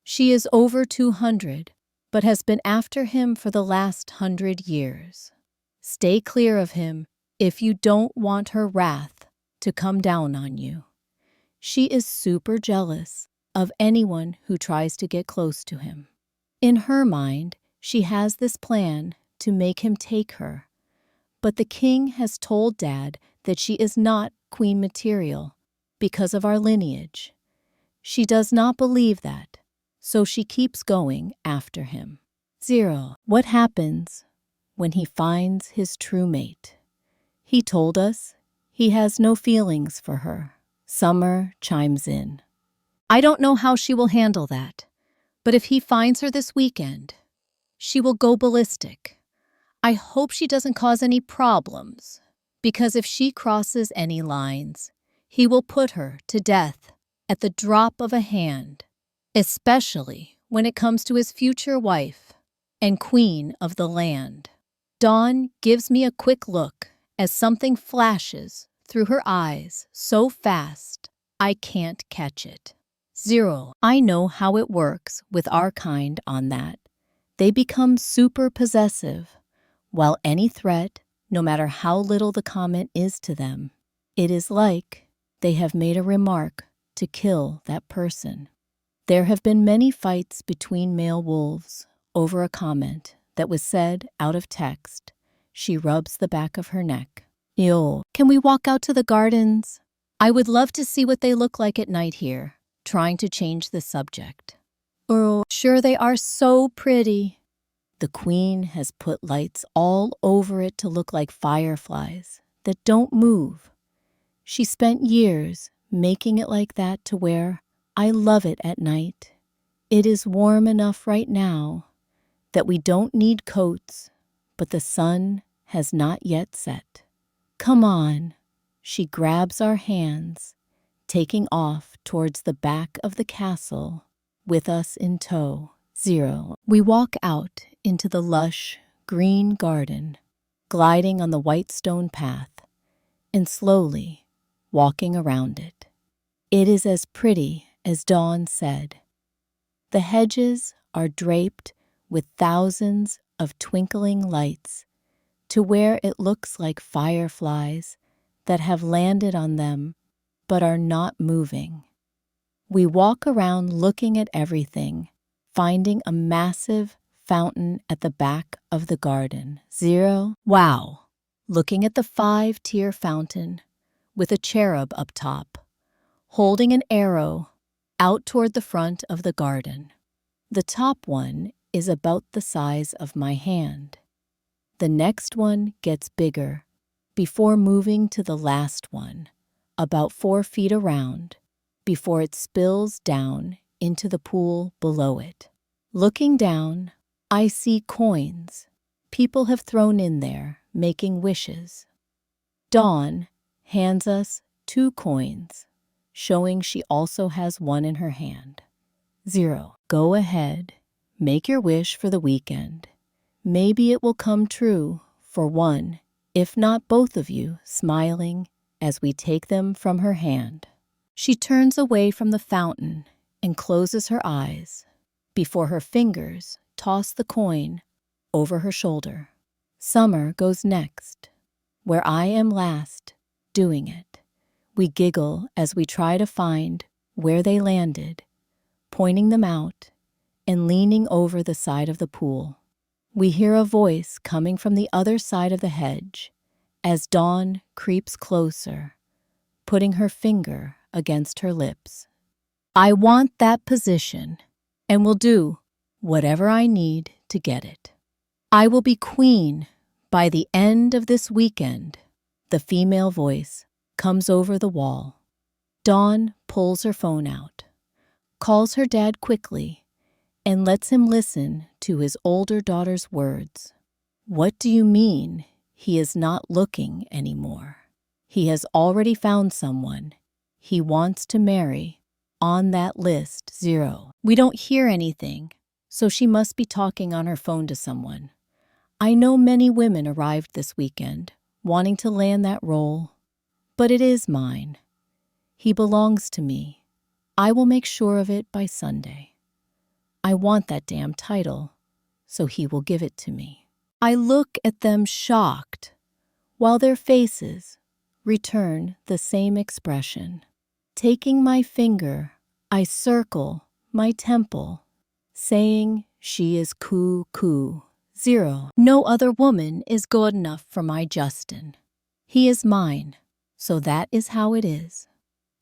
She is over 200, but has been after him for the last 100 years. Stay clear of him if you don't want her wrath to come down on you. She is super jealous of anyone who tries to get close to him. In her mind, she has this plan to make him take her, but the king has told Dad that she is not queen material because of our lineage. She does not believe that, so she keeps going after him. Zero. What happens when he finds his true mate? He told us he has no feelings for her. Summer chimes in. I don't know how she will handle that, but if he finds her this weekend, she will go ballistic. I hope she doesn't cause any problems, because if she crosses any lines, he will put her to death at the drop of a hand, especially when it comes to his future wife and queen of the land. Dawn gives me a quick look as something flashes through her eyes so fast I can't catch it. Zero. I know how it works with our kind on that. They become super possessive, while any threat, no matter how little the comment is to them, it is like they have made a remark to kill that person. There have been many fights between male wolves over a comment that was said out of text. She rubs the back of her neck. Yo, can we walk out to the gardens? I would love to see what they look like at night here, trying to change the subject. Oh, sure, they are so pretty. The queen has put lights all over it to look like fireflies that don't move. She spent years making it like that to where I love it at night. It is warm enough right now that we don't need coats, but the sun has not yet set. Come on. She grabs our hands, taking off towards the back of the castle with us in tow. 0. We walk out into the lush, green garden, gliding on the white stone path, and slowly walking around it. It is as pretty as Dawn said. The hedges are draped with thousands of twinkling lights to where it looks like fireflies that have landed on them but are not moving. We walk around looking at everything, finding a massive fountain at the back of the garden. 0. Wow! Looking at the 5-tier fountain with a cherub up top, holding an arrow out toward the front of the garden. The top one is about the size of my hand. The next one gets bigger before moving to the last one, about 4 feet around, before it spills down into the pool below it. Looking down, I see coins people have thrown in there, making wishes. Dawn hands us 2 coins, showing she also has one in her hand. 0. Go ahead, make your wish for the weekend. Maybe it will come true for one, if not both of you, smiling as we take them from her hand. She turns away from the fountain and closes her eyes before her fingers toss the coin over her shoulder. Summer goes next, where I am last doing it. We giggle as we try to find where they landed, pointing them out and leaning over the side of the pool. We hear a voice coming from the other side of the hedge as Dawn creeps closer, putting her finger against her lips. I want that position and will do whatever I need to get it. I will be queen by the end of this weekend. The female voice comes over the wall. Dawn pulls her phone out, calls her dad quickly, and lets him listen to his older daughter's words. What do you mean he is not looking anymore? He has already found someone he wants to marry on that list. 0. We don't hear anything, so she must be talking on her phone to someone. I know many women arrived this weekend wanting to land that role, but it is mine. He belongs to me. I will make sure of it by Sunday. I want that damn title, so he will give it to me. I look at them shocked, while their faces return the same expression. Taking my finger, I circle my temple, saying she is coo. 0. No other woman is good enough for my Justin. He is mine, so that is how it is.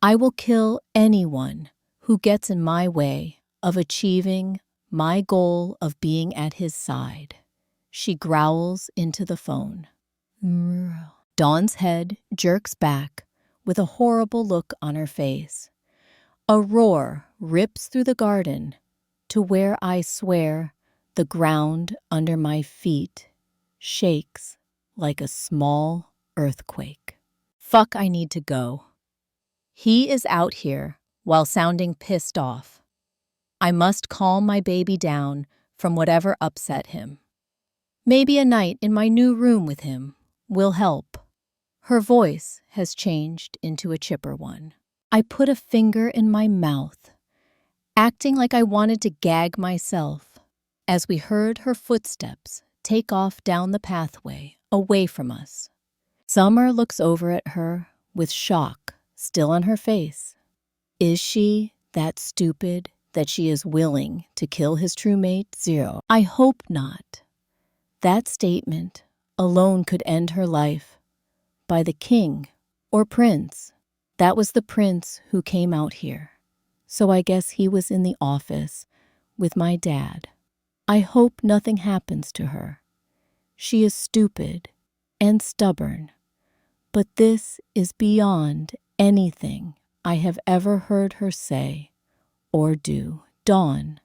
I will kill anyone who gets in my way of achieving my goal of being at his side. She growls into the phone. Dawn's head jerks back with a horrible look on her face. A roar rips through the garden to where I swear the ground under my feet shakes like a small earthquake. Fuck, I need to go. He is out here while sounding pissed off. I must calm my baby down from whatever upset him. Maybe a night in my new room with him will help. Her voice has changed into a chipper one. I put a finger in my mouth, acting like I wanted to gag myself, as we heard her footsteps take off down the pathway away from us. Summer looks over at her with shock still on her face. Is she that stupid that she is willing to kill his true mate? 0. I hope not. That statement alone could end her life. By the king or prince. That was the prince who came out here. So I guess he was in the office with my dad. I hope nothing happens to her. She is stupid and stubborn, but this is beyond anything I have ever heard her say or do. Dawn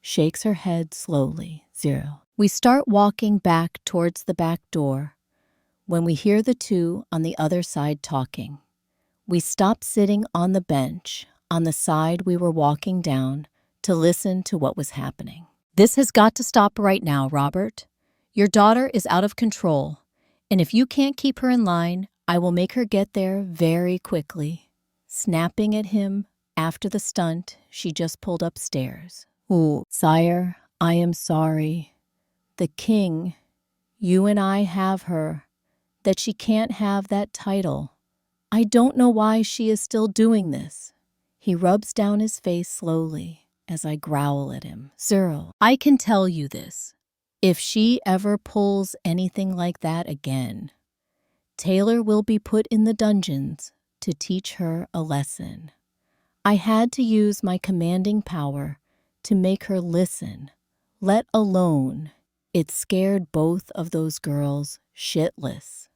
shakes her head slowly. 0. We start walking back towards the back door when we hear the two on the other side talking. We stop sitting on the bench on the side we were walking down to listen to what was happening. This has got to stop right now, Robert. Your daughter is out of control, and if you can't keep her in line, I will make her get there very quickly. Snapping at him after the stunt she just pulled upstairs. Ooh, sire, I am sorry. The king, you and I have her, that she can't have that title. I don't know why she is still doing this. He rubs down his face slowly as I growl at him. 0. I can tell you this. If she ever pulls anything like that again, Taylor will be put in the dungeons to teach her a lesson. I had to use my commanding power to make her listen, let alone it scared both of those girls shitless,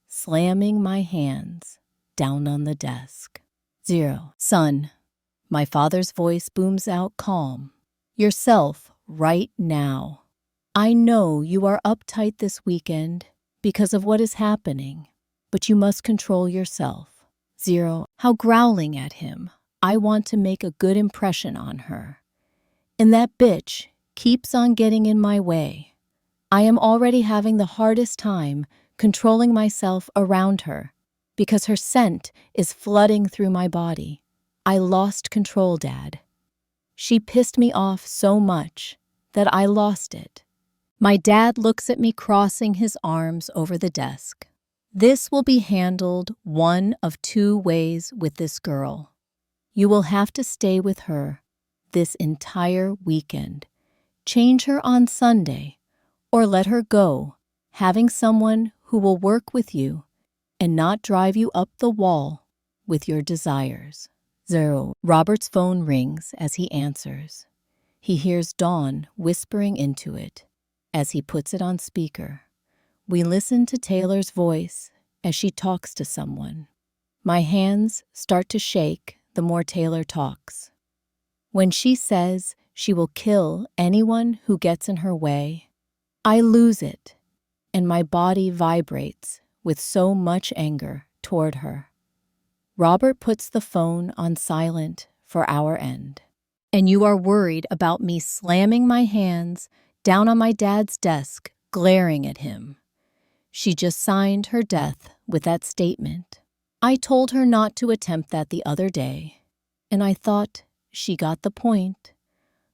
slamming my hands down on the desk. 0. Son, my father's voice booms out calm. Yourself right now. I know you are uptight this weekend because of what is happening, but you must control yourself. 0. How growling at him. I want to make a good impression on her. And that bitch keeps on getting in my way. I am already having the hardest time controlling myself around her because her scent is flooding through my body. I lost control, Dad. She pissed me off so much that I lost it. My dad looks at me crossing his arms over the desk. This will be handled one of two ways with this girl. You will have to stay with her this entire weekend, change her on Sunday, or let her go, having someone who will work with you and not drive you up the wall with your desires. 0. Robert's phone rings as he answers. He hears Dawn whispering into it as he puts it on speaker. We listen to Taylor's voice as she talks to someone. My hands start to shake the more Taylor talks. When she says she will kill anyone who gets in her way, I lose it, and my body vibrates with so much anger toward her. Robert puts the phone on silent for our end. And you are worried about me slamming my hands down on my dad's desk, glaring at him. She just signed her death with that statement. I told her not to attempt that the other day, and I thought she got the point.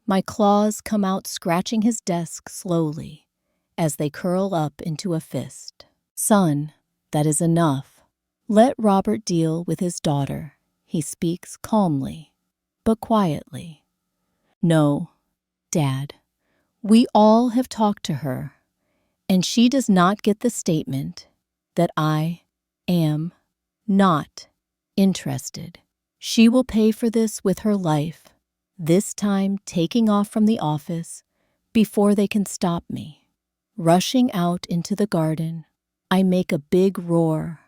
My claws come out scratching his desk slowly as they curl up into a fist. Son, that is enough. Let Robert deal with his daughter. He speaks calmly, but quietly. No, Dad, we all have talked to her, and she does not get the statement that I am not interested. She will pay for this with her life, this time taking off from the office before they can stop me. Rushing out into the garden, I make a big roar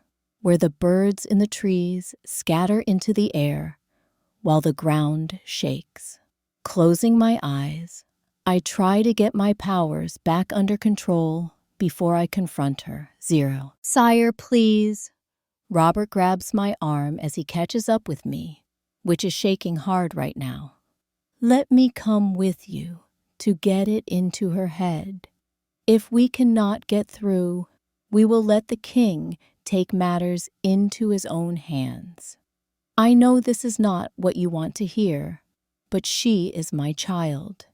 where the birds in the trees scatter into the air while the ground shakes. Closing my eyes, I try to get my powers back under control before I confront her. 0. Sire, please. Robert grabs my arm as he catches up with me, which is shaking hard right now. Let me come with you to get it into her head. If we cannot get through, we will let the king take matters into his own hands. I know this is not what you want to hear, but she is my child.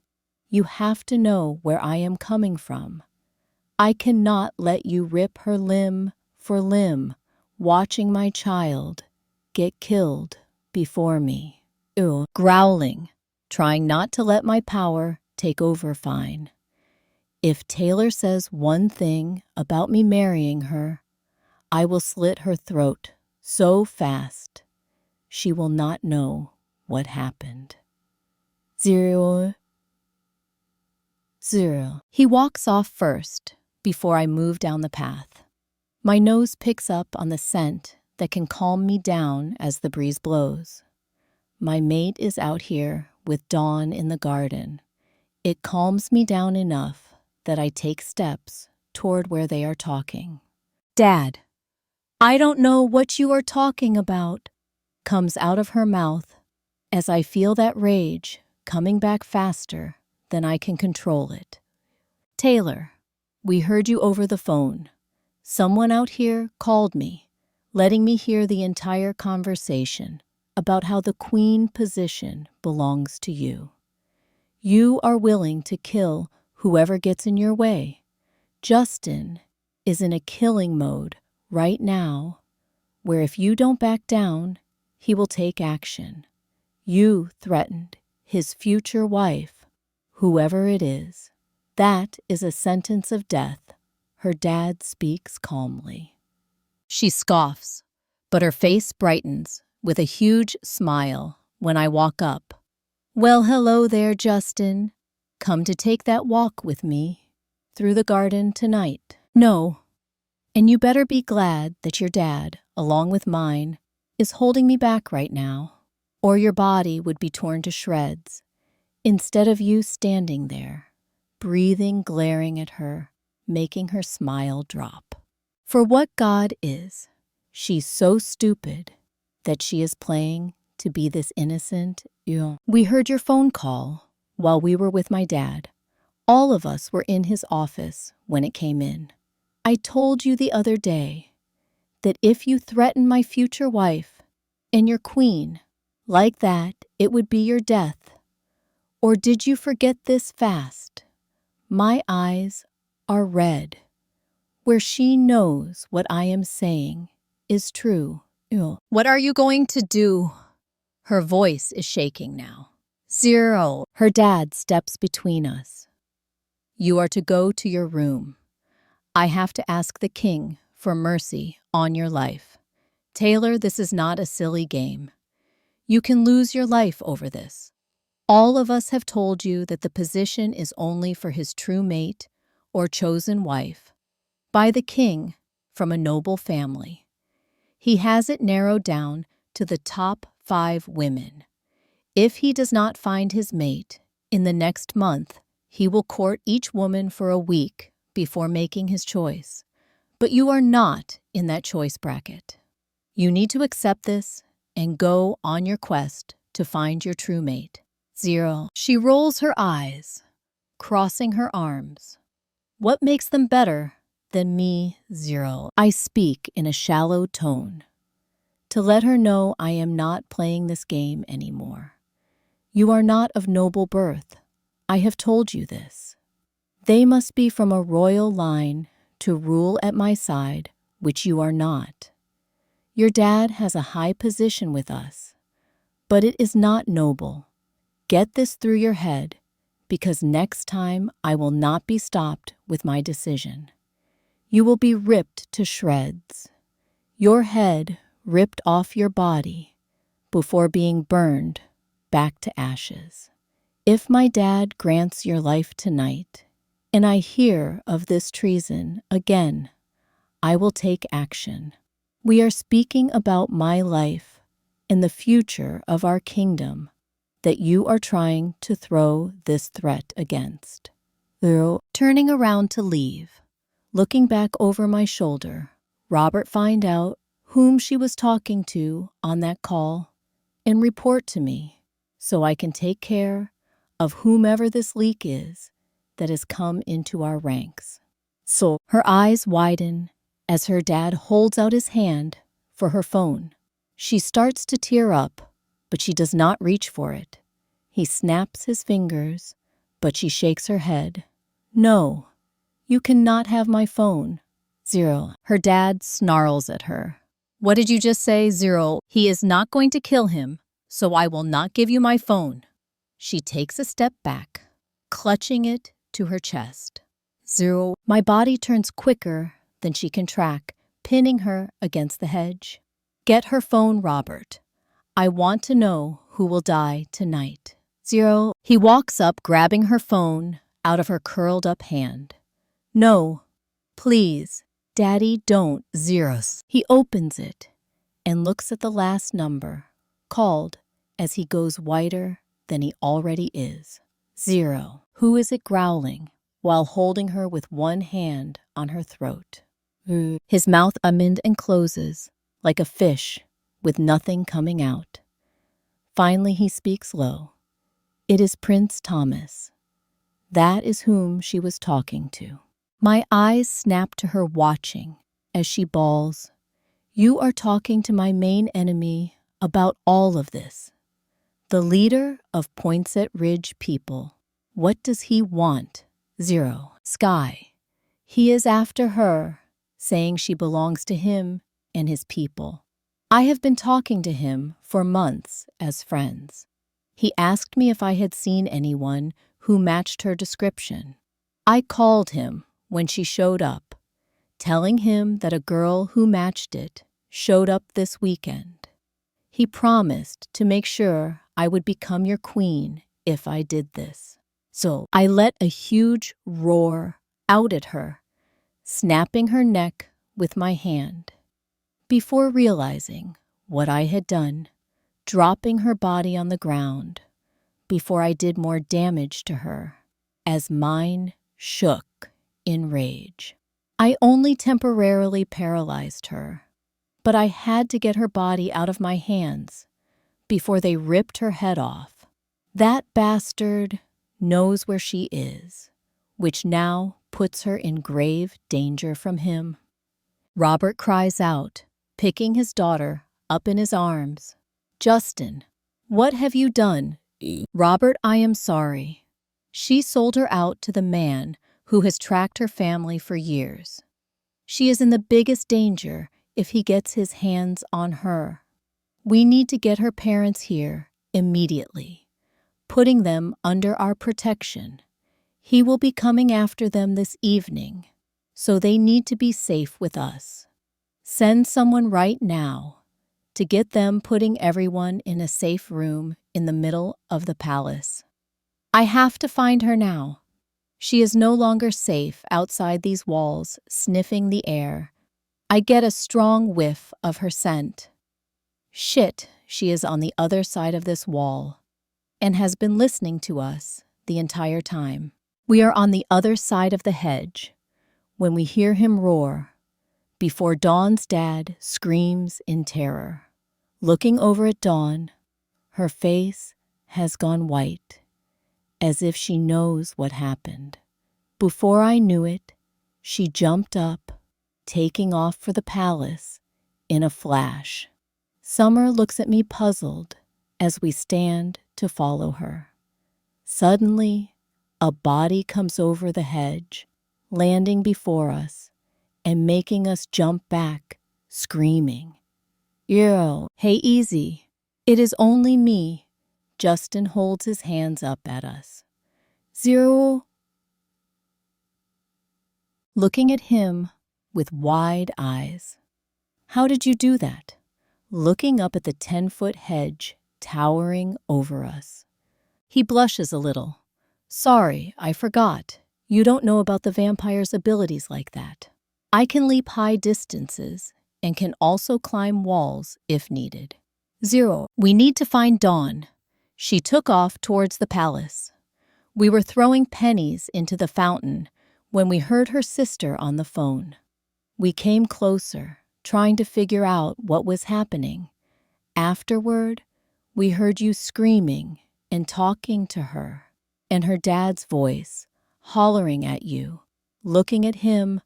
You have to know where I am coming from. I cannot let you rip her limb for limb, watching my child get killed before me. Ew, growling, trying not to let my power take over fine. If Taylor says one thing about me marrying her, I will slit her throat so fast she will not know what happened. 0. 0. He walks off first before I move down the path. My nose picks up on the scent that can calm me down as the breeze blows. My mate is out here with dawn in the garden. It calms me down enough that I take steps toward where they are talking. Dad, I don't know what you are talking about, comes out of her mouth as I feel that rage coming back faster than I can control it. Taylor, we heard you over the phone. Someone out here called me, letting me hear the entire conversation about how the queen position belongs to you. You are willing to kill whoever gets in your way. Justin is in a killing mode right now, where if you don't back down, he will take action. You threatened his future wife, whoever it is. That is a sentence of death. Her dad speaks calmly. She scoffs, but her face brightens with a huge smile when I walk up. Well, hello there, Justin. Come to take that walk with me through the garden tonight. No. And you better be glad that your dad, along with mine, is holding me back right now, or your body would be torn to shreds, instead of you standing there, breathing, glaring at her, making her smile drop. For what God is, she's so stupid that she is playing to be this innocent. We heard your phone call while we were with my dad. All of us were in his office when it came in. I told you the other day that if you threaten my future wife and your queen like that, it would be your death. Or did you forget this fast? My eyes are red, where she knows what I am saying is true. What are you going to do? Her voice is shaking now. 0. Her dad steps between us. You are to go to your room. I have to ask the king for mercy on your life. Taylor, this is not a silly game. You can lose your life over this. All of us have told you that the position is only for his true mate or chosen wife by the king from a noble family. He has it narrowed down to the top 5 women. If he does not find his mate in the next month, he will court each woman for a week before making his choice. But you are not in that choice bracket. You need to accept this and go on your quest to find your true mate. 0. She rolls her eyes, crossing her arms. What makes them better than me? 0. I speak in a shallow tone to let her know I am not playing this game anymore. You are not of noble birth. I have told you this. They must be from a royal line to rule at my side, which you are not. Your dad has a high position with us, but it is not noble. Get this through your head, because next time I will not be stopped with my decision. You will be ripped to shreds, your head ripped off your body before being burned back to ashes. If my dad grants your life tonight, and I hear of this treason again, I will take action. We are speaking about my life and the future of our kingdom that you are trying to throw this threat against. Turning around to leave, looking back over my shoulder, Robert find out whom she was talking to on that call and report to me so I can take care of whomever this leak is that has come into our ranks. So her eyes widen as her dad holds out his hand for her phone. She starts to tear up, but she does not reach for it. He snaps his fingers, but she shakes her head. No, you cannot have my phone. 0. Her dad snarls at her. What did you just say? 0. He is not going to kill him, so I will not give you my phone. She takes a step back, clutching it to her chest. 0. My body turns quicker than she can track, pinning her against the hedge. Get her phone, Robert. I want to know who will die tonight. 0. He walks up, grabbing her phone out of her curled up hand. No, please, Daddy, don't. Zeros. He opens it and looks at the last number, called as he goes whiter than he already is. 0. Who is it growling while holding her with one hand on her throat? His mouth opens and closes like a fish with nothing coming out. Finally he speaks low. It is Prince Thomas. That is whom she was talking to. My eyes snap to her watching as she bawls, "You are talking to my main enemy about all of this. The leader of Poinsett Ridge people. What does he want? 0. Sky. He is after her, saying she belongs to him and his people. I have been talking to him for months as friends. He asked me if I had seen anyone who matched her description. I called him when she showed up, telling him that a girl who matched it showed up this weekend. He promised to make sure I would become your queen if I did this. So I let a huge roar out at her, snapping her neck with my hand. Before realizing what I had done, dropping her body on the ground, before I did more damage to her, as mine shook in rage. I only temporarily paralyzed her, but I had to get her body out of my hands before they ripped her head off. That bastard knows where she is, which now puts her in grave danger from him. Robert cries out, picking his daughter up in his arms. Justin, what have you done? Robert, I am sorry. She sold her out to the man who has tracked her family for years. She is in the biggest danger if he gets his hands on her. We need to get her parents here immediately, putting them under our protection. He will be coming after them this evening, so they need to be safe with us. Send someone right now to get them, putting everyone in a safe room in the middle of the palace. I have to find her now. She is no longer safe outside these walls, sniffing the air. I get a strong whiff of her scent. Shit, she is on the other side of this wall and has been listening to us the entire time. We are on the other side of the hedge when we hear him roar before Dawn's dad screams in terror. Looking over at Dawn, her face has gone white, as if she knows what happened. Before I knew it, she jumped up, taking off for the palace in a flash. Summer looks at me puzzled as we stand to follow her. Suddenly, a body comes over the hedge, landing before us and making us jump back, screaming. Yo, hey, easy. It is only me. Justin holds his hands up at us. 0. Looking at him with wide eyes. How did you do that? Looking up at the 10-foot hedge towering over us. He blushes a little. Sorry, I forgot. You don't know about the vampire's abilities like that. I can leap high distances and can also climb walls if needed. 0. We need to find Dawn. She took off towards the palace. We were throwing pennies into the fountain when we heard her sister on the phone. We came closer, trying to figure out what was happening. Afterward, we heard you screaming and talking to her, and her dad's voice hollering at you, looking at him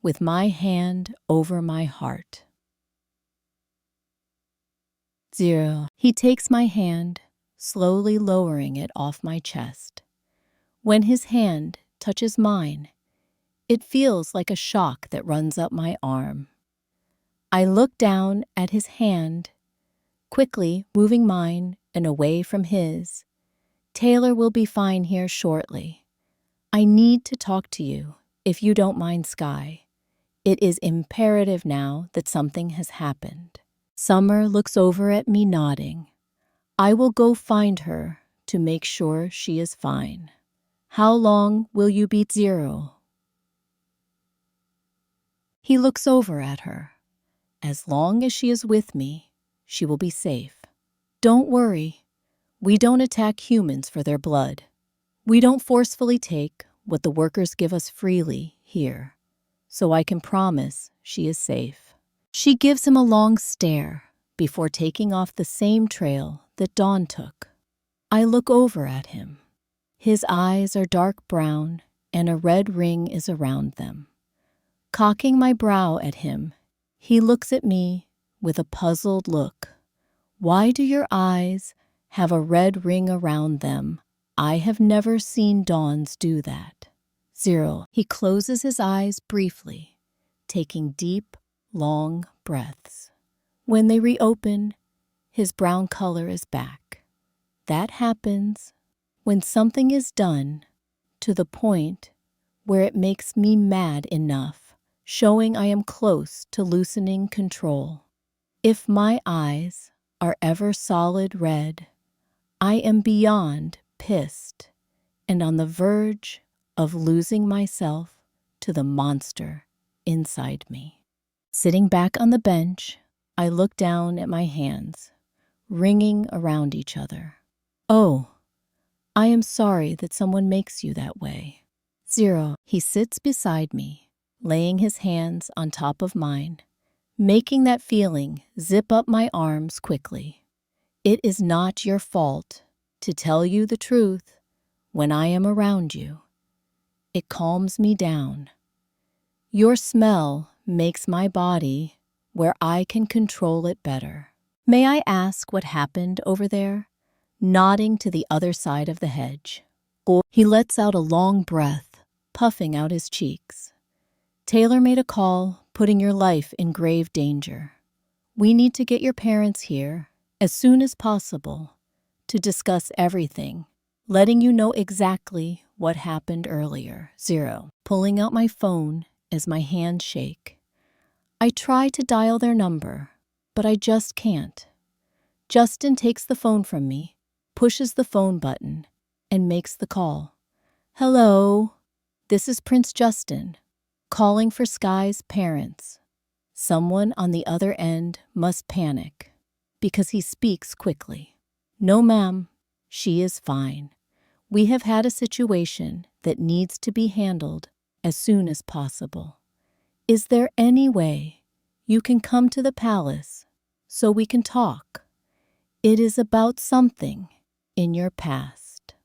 with my hand over my heart. 0. He takes my hand, slowly lowering it off my chest. When his hand touches mine, it feels like a shock that runs up my arm. I look down at his hand, quickly moving mine and away from his. Taylor will be fine here shortly. I need to talk to you, if you don't mind, Sky. It is imperative now that something has happened. Summer looks over at me, nodding. I will go find her to make sure she is fine. How long will you be 0? He looks over at her. As long as she is with me, she will be safe. Don't worry. We don't attack humans for their blood. We don't forcefully take what the workers give us freely here, so I can promise she is safe. She gives him a long stare before taking off the same trail that Dawn took. I look over at him. His eyes are dark brown and a red ring is around them. Cocking my brow at him, he looks at me with a puzzled look. Why do your eyes have a red ring around them? I have never seen Dawn's do that. 0. He closes his eyes briefly, taking deep, long breaths. When they reopen, his brown color is back. That happens when something is done to the point where it makes me mad enough, showing I am close to loosening control. If my eyes are ever solid red, I am beyond pissed and on the verge of losing myself to the monster inside me. Sitting back on the bench, I look down at my hands, ringing around each other. Oh, I am sorry that someone makes you that way. 0. He sits beside me, laying his hands on top of mine, making that feeling zip up my arms quickly. It is not your fault. To tell you the truth, when I am around you, it calms me down. Your smell makes my body where I can control it better. May I ask what happened over there? Nodding to the other side of the hedge. He lets out a long breath, puffing out his cheeks. Taylor made a call, putting your life in grave danger. We need to get your parents here as soon as possible to discuss everything, letting you know exactly what happened earlier. 0. Pulling out my phone as my hands shake. I try to dial their number, but I just can't. Justin takes the phone from me, pushes the phone button, and makes the call. Hello, this is Prince Justin, calling for Sky's parents. Someone on the other end must panic, because he speaks quickly. No, ma'am, she is fine. We have had a situation that needs to be handled as soon as possible. Is there any way you can come to the palace so we can talk? It is about something in your past.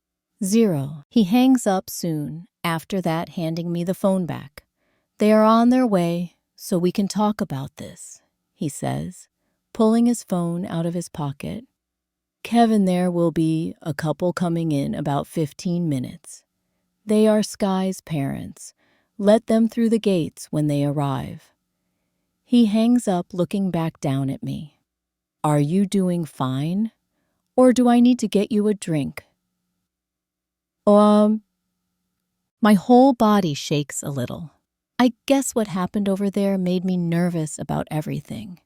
0. He hangs up soon, after that handing me the phone back. They are on their way, so we can talk about this, he says, pulling his phone out of his pocket. Kevin, there will be a couple coming in about 15 minutes. They are Sky's parents. Let them through the gates when they arrive. He hangs up, looking back down at me. Are you doing fine? Or do I need to get you a drink? My whole body shakes a little. I guess what happened over there made me nervous about everything.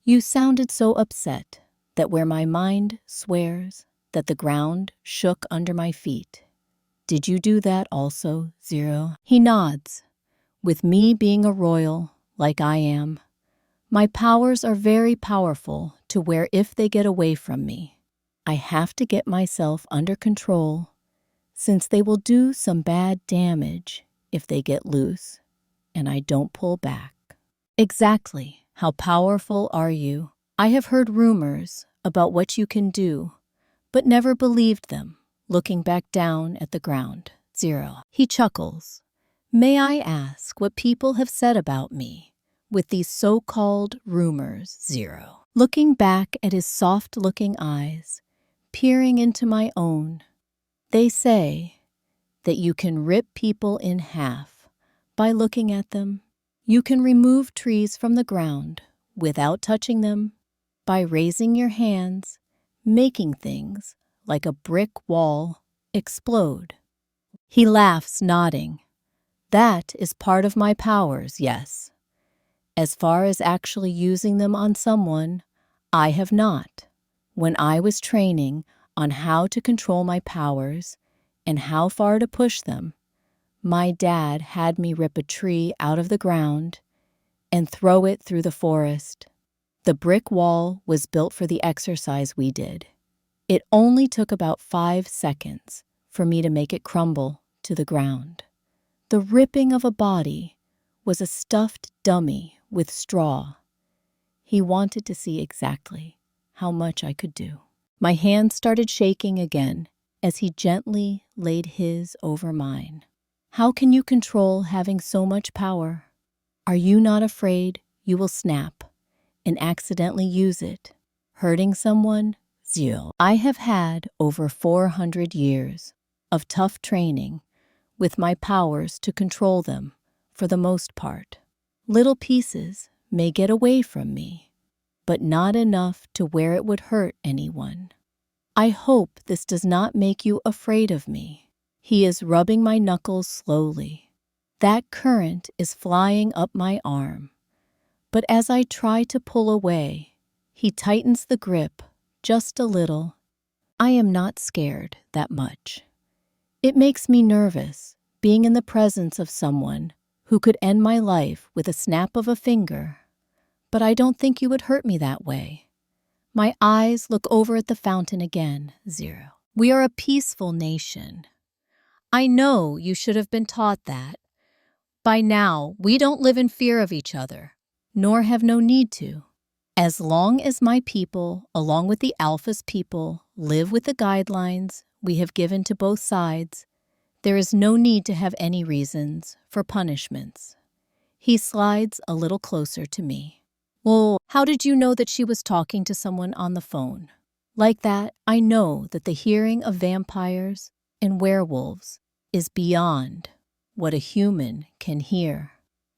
You sounded so upset that where my mind swears that the ground shook under my feet. Did you do that also, 0? He nods. With me being a royal, like I am, my powers are very powerful to where if they get away from me, I have to get myself under control, since they will do some bad damage if they get loose and I don't pull back. Exactly. How powerful are you? I have heard rumors about what you can do, but never believed them, looking back down at the ground. 0. He chuckles. May I ask what people have said about me with these so-called rumors? 0. Looking back at his soft-looking eyes, peering into my own, they say that you can rip people in half by looking at them. You can remove trees from the ground without touching them by raising your hands, making things like a brick wall explode. He laughs, nodding. That is part of my powers, yes. As far as actually using them on someone, I have not. When I was training on how to control my powers, and how far to push them, my dad had me rip a tree out of the ground and throw it through the forest. The brick wall was built for the exercise we did. It only took about 5 seconds for me to make it crumble to the ground. The ripping of a body was a stuffed dummy with straw. He wanted to see exactly how much I could do. My hand started shaking again as he gently laid his over mine. How can you control having so much power? Are you not afraid you will snap and accidentally use it, hurting someone? Zero. I have had over 400 years of tough training with my powers to control them for the most part. Little pieces may get away from me, but not enough to where it would hurt anyone. I hope this does not make you afraid of me. He is rubbing my knuckles slowly. That current is flying up my arm. But as I try to pull away, he tightens the grip just a little. I am not scared that much. It makes me nervous being in the presence of someone who could end my life with a snap of a finger. But I don't think you would hurt me that way. My eyes look over at the fountain again. Zero. We are a peaceful nation. I know you should have been taught that. By now, we don't live in fear of each other, nor have no need to. As long as my people, along with the Alpha's people, live with the guidelines we have given to both sides, there is no need to have any reasons for punishments. He slides a little closer to me. Well, how did you know that she was talking to someone on the phone? Like that, I know that the hearing of vampires and werewolves is beyond what a human can hear.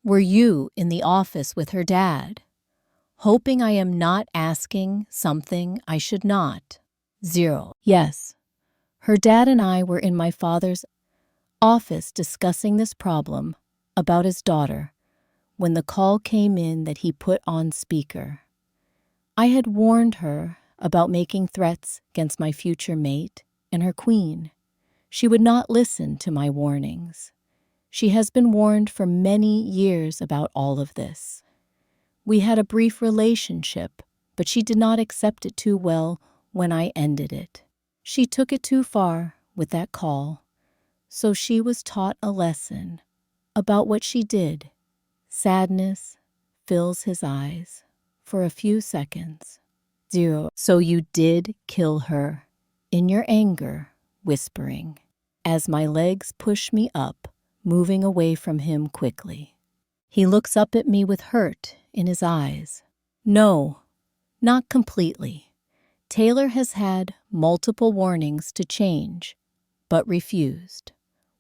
Were you in the office with her dad? Hoping I am not asking something I should not. Zero. Yes. Her dad and I were in my father's office discussing this problem about his daughter when the call came in that he put on speaker. I had warned her about making threats against my future mate and her queen. She would not listen to my warnings. She has been warned for many years about all of this. We had a brief relationship, but she did not accept it too well when I ended it. She took it too far with that call, so she was taught a lesson about what she did. Sadness fills his eyes for a few seconds. Zero. So you did kill her, in your anger, whispering, as my legs push me up, moving away from him quickly. He looks up at me with hurt in his eyes. No, not completely. Taylor has had multiple warnings to change, but refused.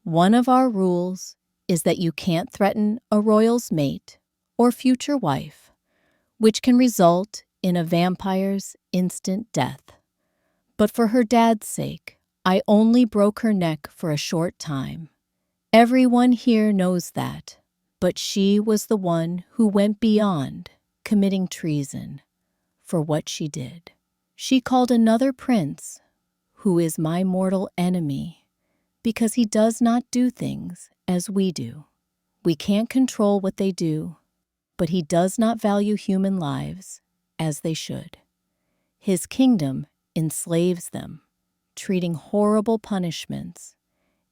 One of our rules is that you can't threaten a royal's mate or future wife, which can result in a vampire's instant death. But for her dad's sake, I only broke her neck for a short time. Everyone here knows that, but she was the one who went beyond committing treason for what she did. She called another prince, who is my mortal enemy, because he does not do things as we do. We can't control what they do, but he does not value human lives as they should. His kingdom enslaves them, treating horrible punishments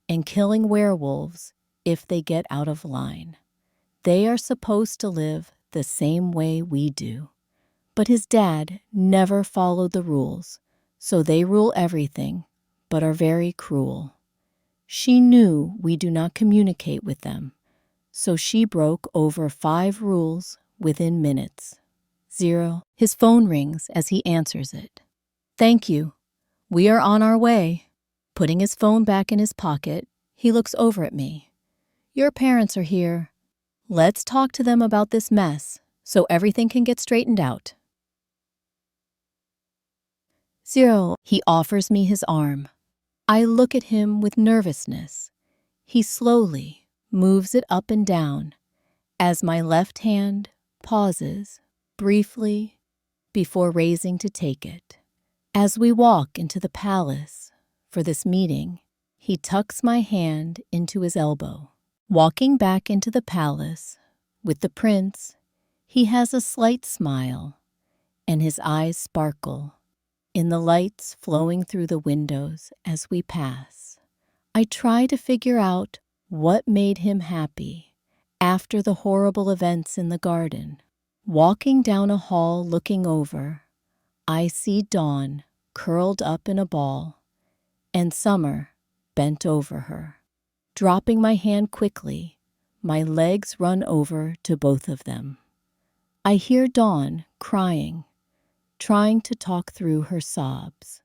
and killing werewolves if they get out of line. They are supposed to live the same way we do. But his dad never followed the rules, so they rule everything, but are very cruel. She knew we do not communicate with them, so she broke over 5 rules within minutes. Zero. His phone rings as he answers it. Thank you. We are on our way. Putting his phone back in his pocket, he looks over at me. Your parents are here. Let's talk to them about this mess so everything can get straightened out. Zero. He offers me his arm. I look at him with nervousness. He slowly moves it up and down as my left hand pauses briefly before raising to take it. As we walk into the palace for this meeting, He tucks my hand into his elbow. Walking back into the palace with the prince, he has a slight smile, and his eyes sparkle in the lights flowing through the windows as we pass. I try to figure out what made him happy after the horrible events in the garden. Walking down a hall looking over, I see Dawn curled up in a ball and Summer bent over her. Dropping my hand quickly, my legs run over to both of them. I hear Dawn crying, trying to talk through her sobs.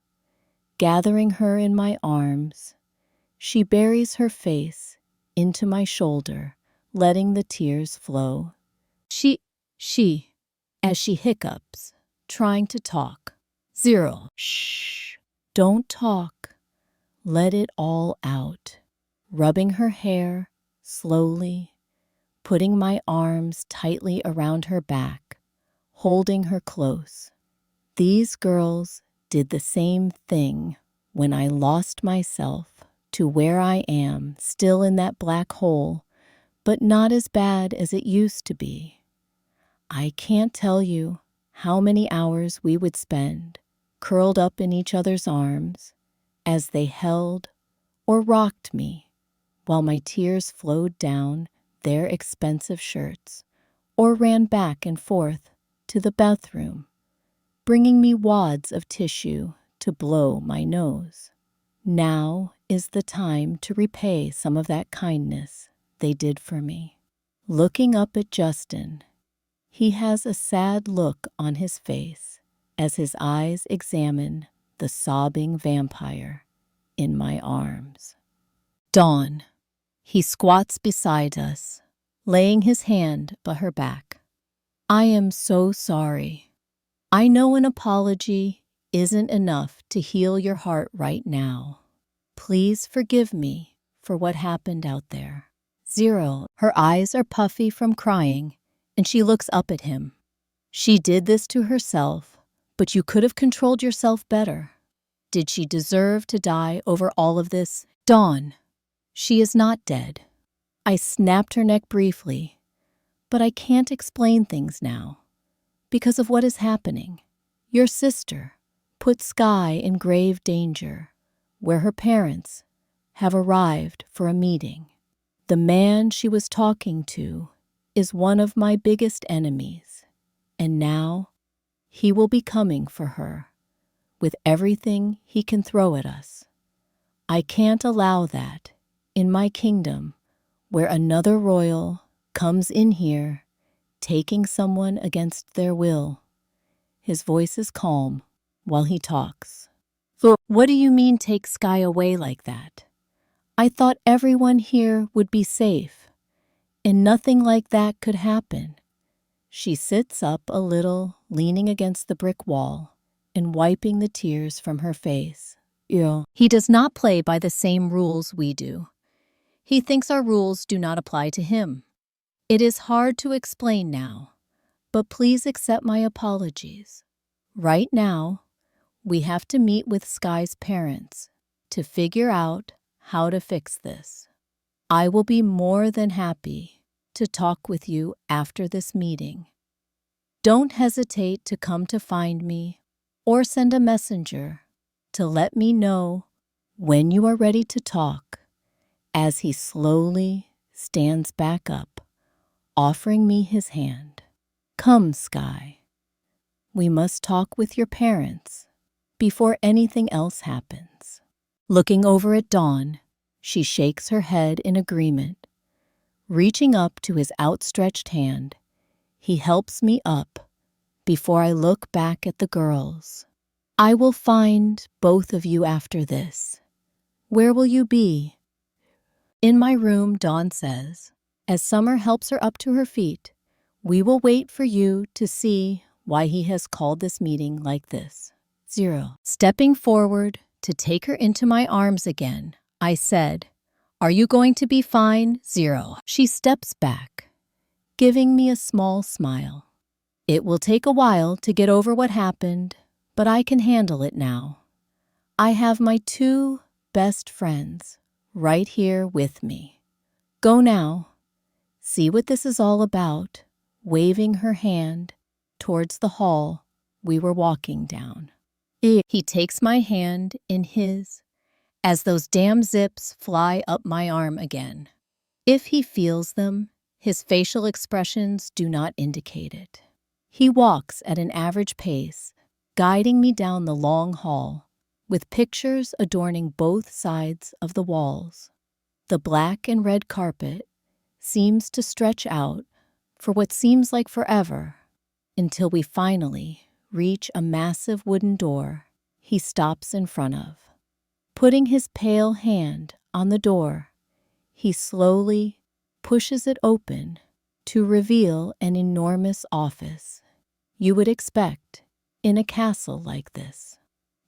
Gathering her in my arms, she buries her face into my shoulder, letting the tears flow. She, as she hiccups, trying to talk. Zero. Shh. Don't talk. Let it all out. Rubbing her hair slowly, putting my arms tightly around her back, holding her close. These girls did the same thing when I lost myself to where I am, still in that black hole, but not as bad as it used to be. I can't tell you how many hours we would spend curled up in each other's arms as they held or rocked me while my tears flowed down their expensive shirts or ran back and forth to the bathroom, bringing me wads of tissue to blow my nose. Now is the time to repay some of that kindness they did for me. Looking up at Justin, he has a sad look on his face as his eyes examine the sobbing vampire in my arms. Dawn. He squats beside us, laying his hand by her back. I am so sorry. I know an apology isn't enough to heal your heart right now. Please forgive me for what happened out there. Zero. Her eyes are puffy from crying, and she looks up at him. She did this to herself, but you could have controlled yourself better. Did she deserve to die over all of this? Dawn. She is not dead. I snapped her neck briefly, but I can't explain things now because of what is happening. Your sister put Sky in grave danger, where her parents have arrived for a meeting. The man she was talking to is one of my biggest enemies, and now he will be coming for her with everything he can throw at us. I can't allow that in my kingdom, where another royal comes in here, taking someone against their will. His voice is calm while he talks. What do you mean take Sky away like that? I thought everyone here would be safe, and nothing like that could happen. She sits up a little, leaning against the brick wall and wiping the tears from her face. He does not play by the same rules we do. He thinks our rules do not apply to him. It is hard to explain now, but please accept my apologies. Right now, we have to meet with Sky's parents to figure out how to fix this. I will be more than happy to talk with you after this meeting. Don't hesitate to come to find me or send a messenger to let me know when you are ready to talk. As he slowly stands back up, offering me his hand. Come, Sky. We must talk with your parents before anything else happens. Looking over at Dawn, she shakes her head in agreement. Reaching up to his outstretched hand, he helps me up before I look back at the girls. I will find both of you after this. Where will you be? In my room, Dawn says, as Summer helps her up to her feet. We will wait for you to see why he has called this meeting like this. Zero. Stepping forward to take her into my arms again, I said, Are you going to be fine? Zero. She steps back, giving me a small smile. It will take a while to get over what happened, but I can handle it now. I have my two best friends right here with me. Go now. See what this is all about, waving her hand towards the hall we were walking down. He takes my hand in his as those damn zips fly up my arm again. If he feels them, his facial expressions do not indicate it. He walks at an average pace, guiding me down the long hall, with pictures adorning both sides of the walls. The black and red carpet seems to stretch out for what seems like forever, until we finally reach a massive wooden door he stops in front of. Putting his pale hand on the door, he slowly pushes it open to reveal an enormous office you would expect in a castle like this.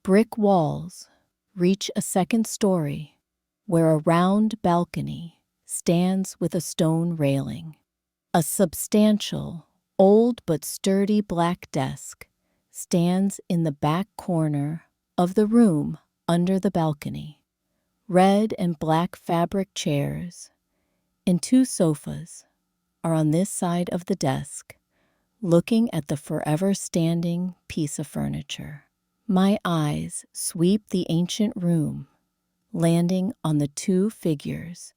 Brick walls reach a second story, where a round balcony stands with a stone railing. A substantial, old but sturdy black desk stands in the back corner of the room under the balcony. Red and black fabric chairs and 2 sofas are on this side of the desk, looking at the forever standing piece of furniture. My eyes sweep the ancient room, landing on the 2 figures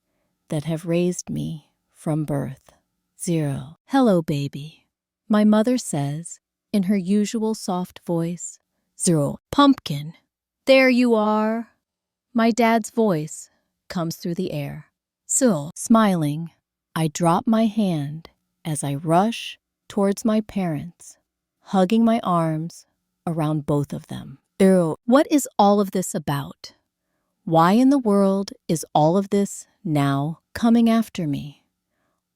that have raised me from birth. 0. Hello, baby, my mother says in her usual soft voice. 0. Pumpkin, there you are. My dad's voice comes through the air. So, smiling, I drop my hand as I rush towards my parents, hugging my arms around both of them. What is all of this about? Why in the world is all of this now coming after me?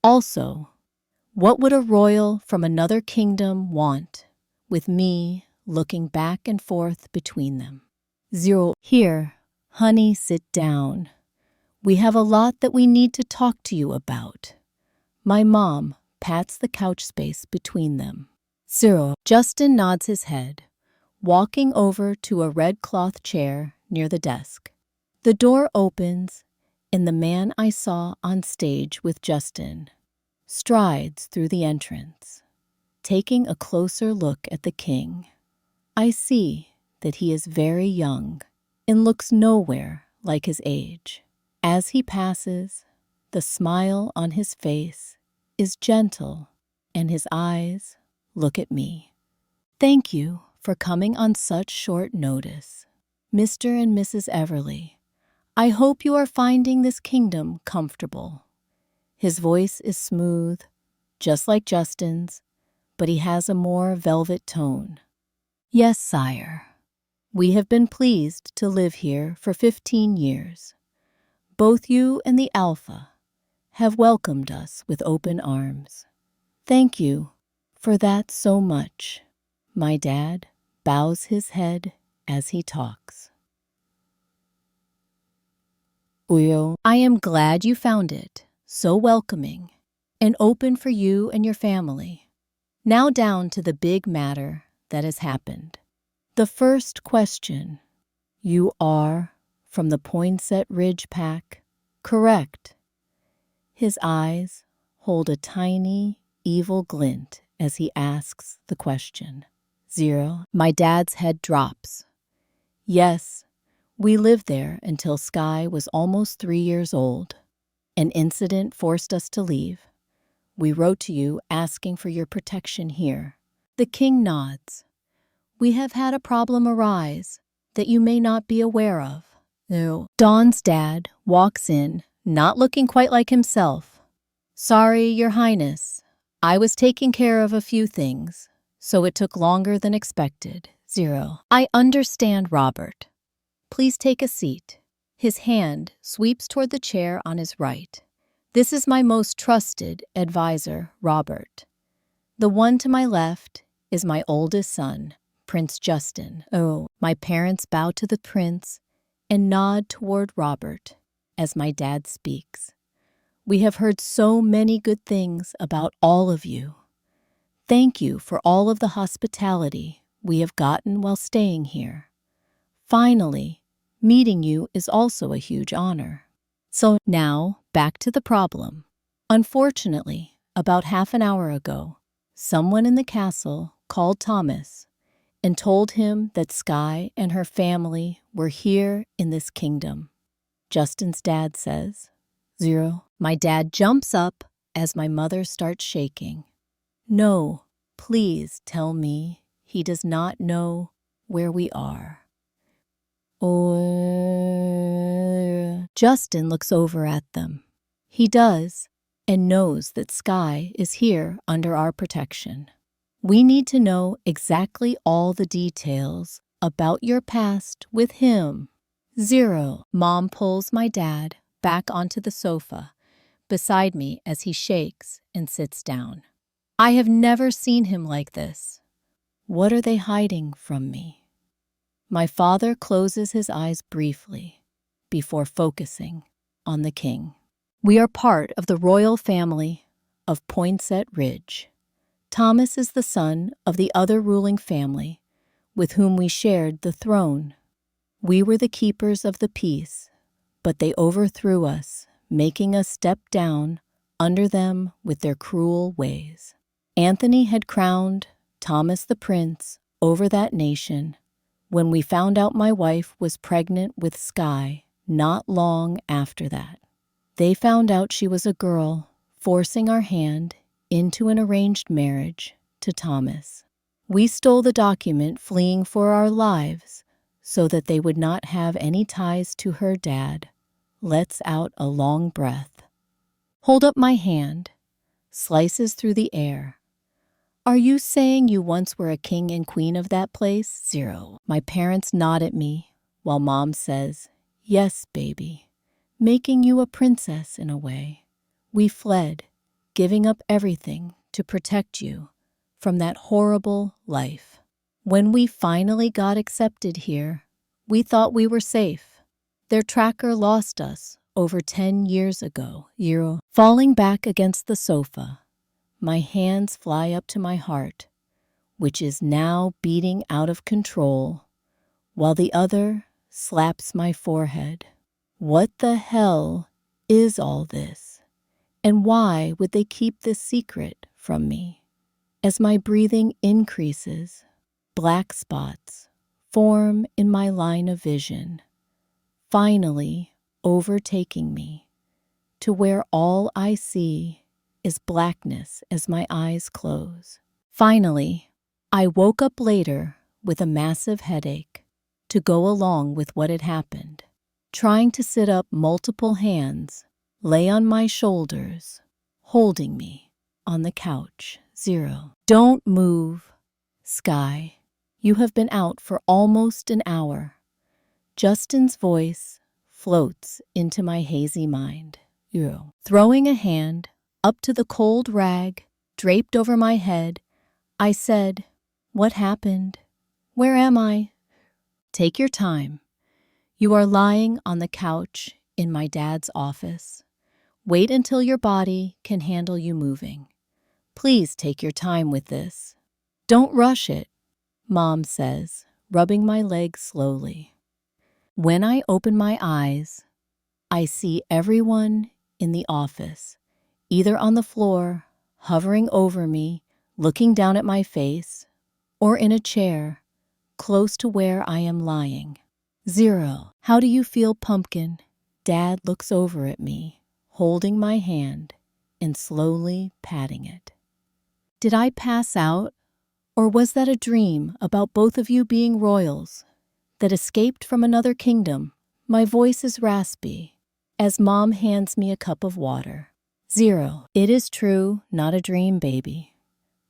Also, what would a royal from another kingdom want with me looking back and forth between them? 0. Here, honey, sit down. We have a lot that we need to talk to you about. My mom pats the couch space between them. 0. Justin nods his head, walking over to a red cloth chair near the desk. The door opens, and the man I saw on stage with Justin strides through the entrance. Taking a closer look at the king, I see that he is very young and looks nowhere like his age. As he passes, the smile on his face is gentle, and his eyes look at me. Thank you for coming on such short notice, Mr. and Mrs. Everly. I hope you are finding this kingdom comfortable. His voice is smooth, just like Justin's, but he has a more velvet tone. Yes, sire. We have been pleased to live here for 15 years. Both you and the Alpha have welcomed us with open arms. Thank you for that so much. My dad bows his head as he talks. Uyo, I am glad you found it so welcoming and open for you and your family. Now down to the big matter that has happened. The first question. You are from the Poinsett Ridge Pack, correct? His eyes hold a tiny, evil glint as he asks the question. 0. My dad's head drops. Yes, we lived there until Sky was almost 3 years old. An incident forced us to leave. We wrote to you asking for your protection here. The king nods. We have had a problem arise that you may not be aware of. No. Dawn's dad walks in, not looking quite like himself. Sorry, Your Highness. I was taking care of a few things, so it took longer than expected. 0. I understand, Robert. Please take a seat. His hand sweeps toward the chair on his right. This is my most trusted advisor, Robert. The one to my left is my oldest son, Prince Justin. Oh, my parents bow to the prince and nod toward Robert as my dad speaks. We have heard so many good things about all of you. Thank you for all of the hospitality we have gotten while staying here. Finally, meeting you is also a huge honor. So now, back to the problem. Unfortunately, about half an hour ago, someone in the castle called Thomas and told him that Sky and her family were here in this kingdom. Justin's dad says, 0. My dad jumps up as my mother starts shaking. No, please tell me he does not know where we are. Oh. Justin looks over at them. He does, and knows that Sky is here under our protection. We need to know exactly all the details about your past with him. 0. Mom pulls my dad back onto the sofa beside me as he shakes and sits down. I have never seen him like this. What are they hiding from me? My father closes his eyes briefly before focusing on the king. We are part of the royal family of Poinsett Ridge. Thomas is the son of the other ruling family with whom we shared the throne. We were the keepers of the peace, but they overthrew us, making us step down under them with their cruel ways. Anthony had crowned Thomas the prince over that nation when we found out my wife was pregnant with Sky not long after that. They found out she was a girl, forcing our hand into an arranged marriage to Thomas. We stole the document, fleeing for our lives so that they would not have any ties to her dad. Lets out a long breath. Hold up my hand. Slices through the air. Are you saying you once were a king and queen of that place? 0. My parents nod at me while Mom says, yes, baby, making you a princess in a way. We fled, giving up everything to protect you from that horrible life. When we finally got accepted here, we thought we were safe. Their tracker lost us over 10 years ago. Falling back against the sofa, my hands fly up to my heart, which is now beating out of control, while the other slaps my forehead. What the hell is all this? And why would they keep this secret from me? As my breathing increases, black spots form in my line of vision, finally overtaking me, to where all I see is blackness as my eyes close. Finally, I woke up later with a massive headache to go along with what had happened. Trying to sit up, multiple hands lay on my shoulders, holding me on the couch. 0. Don't move, Sky. You have been out for almost an hour. Justin's voice floats into my hazy mind. 0. Throwing a hand up to the cold rag draped over my head, I said, what happened? Where am I? Take your time. You are lying on the couch in my dad's office. Wait until your body can handle you moving. Please take your time with this. Don't rush it, Mom says, rubbing my leg slowly. When I open my eyes, I see everyone in the office, either on the floor, hovering over me, looking down at my face, or in a chair close to where I am lying. 0. How do you feel, pumpkin? Dad looks over at me, holding my hand and slowly patting it. Did I pass out, or was that a dream about both of you being royals that escaped from another kingdom? My voice is raspy as Mom hands me a cup of water. 0. It is true, not a dream, baby.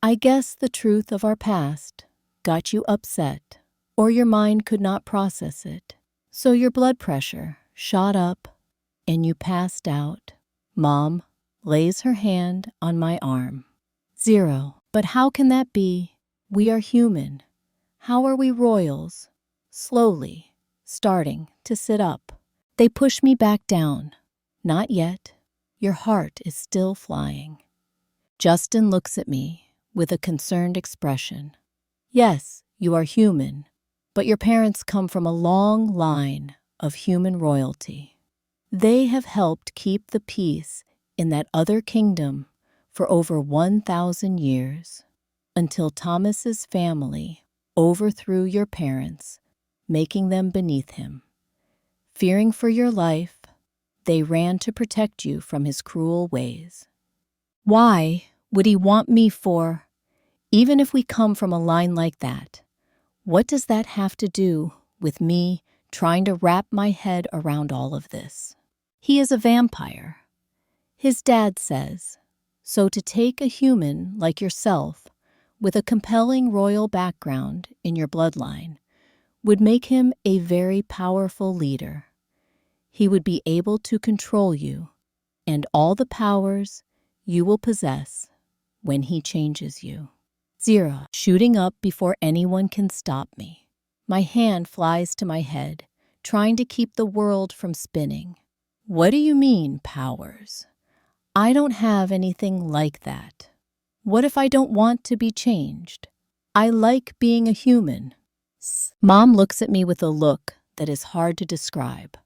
I guess the truth of our past got you upset, or your mind could not process it. So your blood pressure shot up and you passed out. Mom lays her hand on my arm. 0. But how can that be? We are human. How are we royals? Slowly, starting to sit up. They push me back down. Not yet. Your heart is still flying. Justin looks at me with a concerned expression. Yes, you are human, but your parents come from a long line of human royalty. They have helped keep the peace in that other kingdom for over 1,000 years, until Thomas's family overthrew your parents, making them beneath him. Fearing for your life, they ran to protect you from his cruel ways. Why would he want me for? Even if we come from a line like that, what does that have to do with me trying to wrap my head around all of this? He is a vampire. His dad says, so to take a human like yourself with a compelling royal background in your bloodline would make him a very powerful leader. He would be able to control you and all the powers you will possess when he changes you. 0. Shooting up before anyone can stop me. My hand flies to my head, trying to keep the world from spinning. What do you mean, powers? I don't have anything like that. What if I don't want to be changed? I like being a human. Mom looks at me with a look that is hard to describe.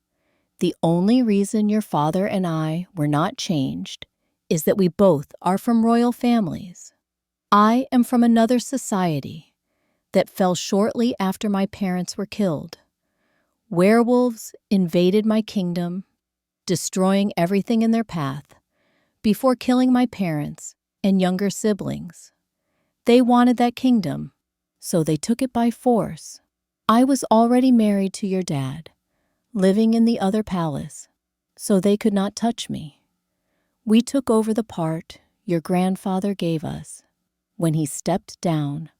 The only reason your father and I were not changed is that we both are from royal families. I am from another society that fell shortly after my parents were killed. Werewolves invaded my kingdom, destroying everything in their path, before killing my parents and younger siblings. They wanted that kingdom, so they took it by force. I was already married to your dad, living in the other palace, so they could not touch me. We took over the part your grandfather gave us when he stepped down,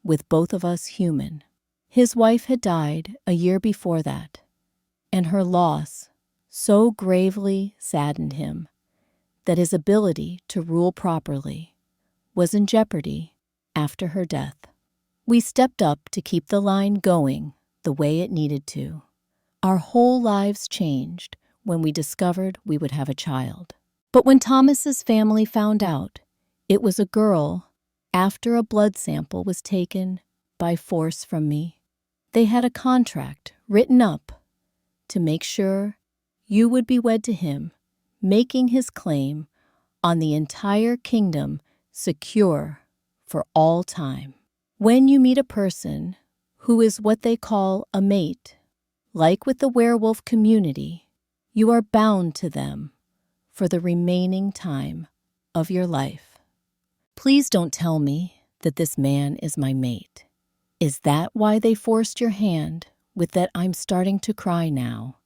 with both of us human. His wife had died a year before that, and her loss so gravely saddened him that his ability to rule properly was in jeopardy after her death. We stepped up to keep the line going the way it needed to. Our whole lives changed when we discovered we would have a child. But when Thomas's family found out it was a girl after a blood sample was taken by force from me, they had a contract written up to make sure you would be wed to him, making his claim on the entire kingdom secure for all time. When you meet a person who is what they call a mate, like with the werewolf community, you are bound to them for the remaining time of your life. Please don't tell me that this man is my mate. Is that why they forced your hand with that I'm starting to cry now?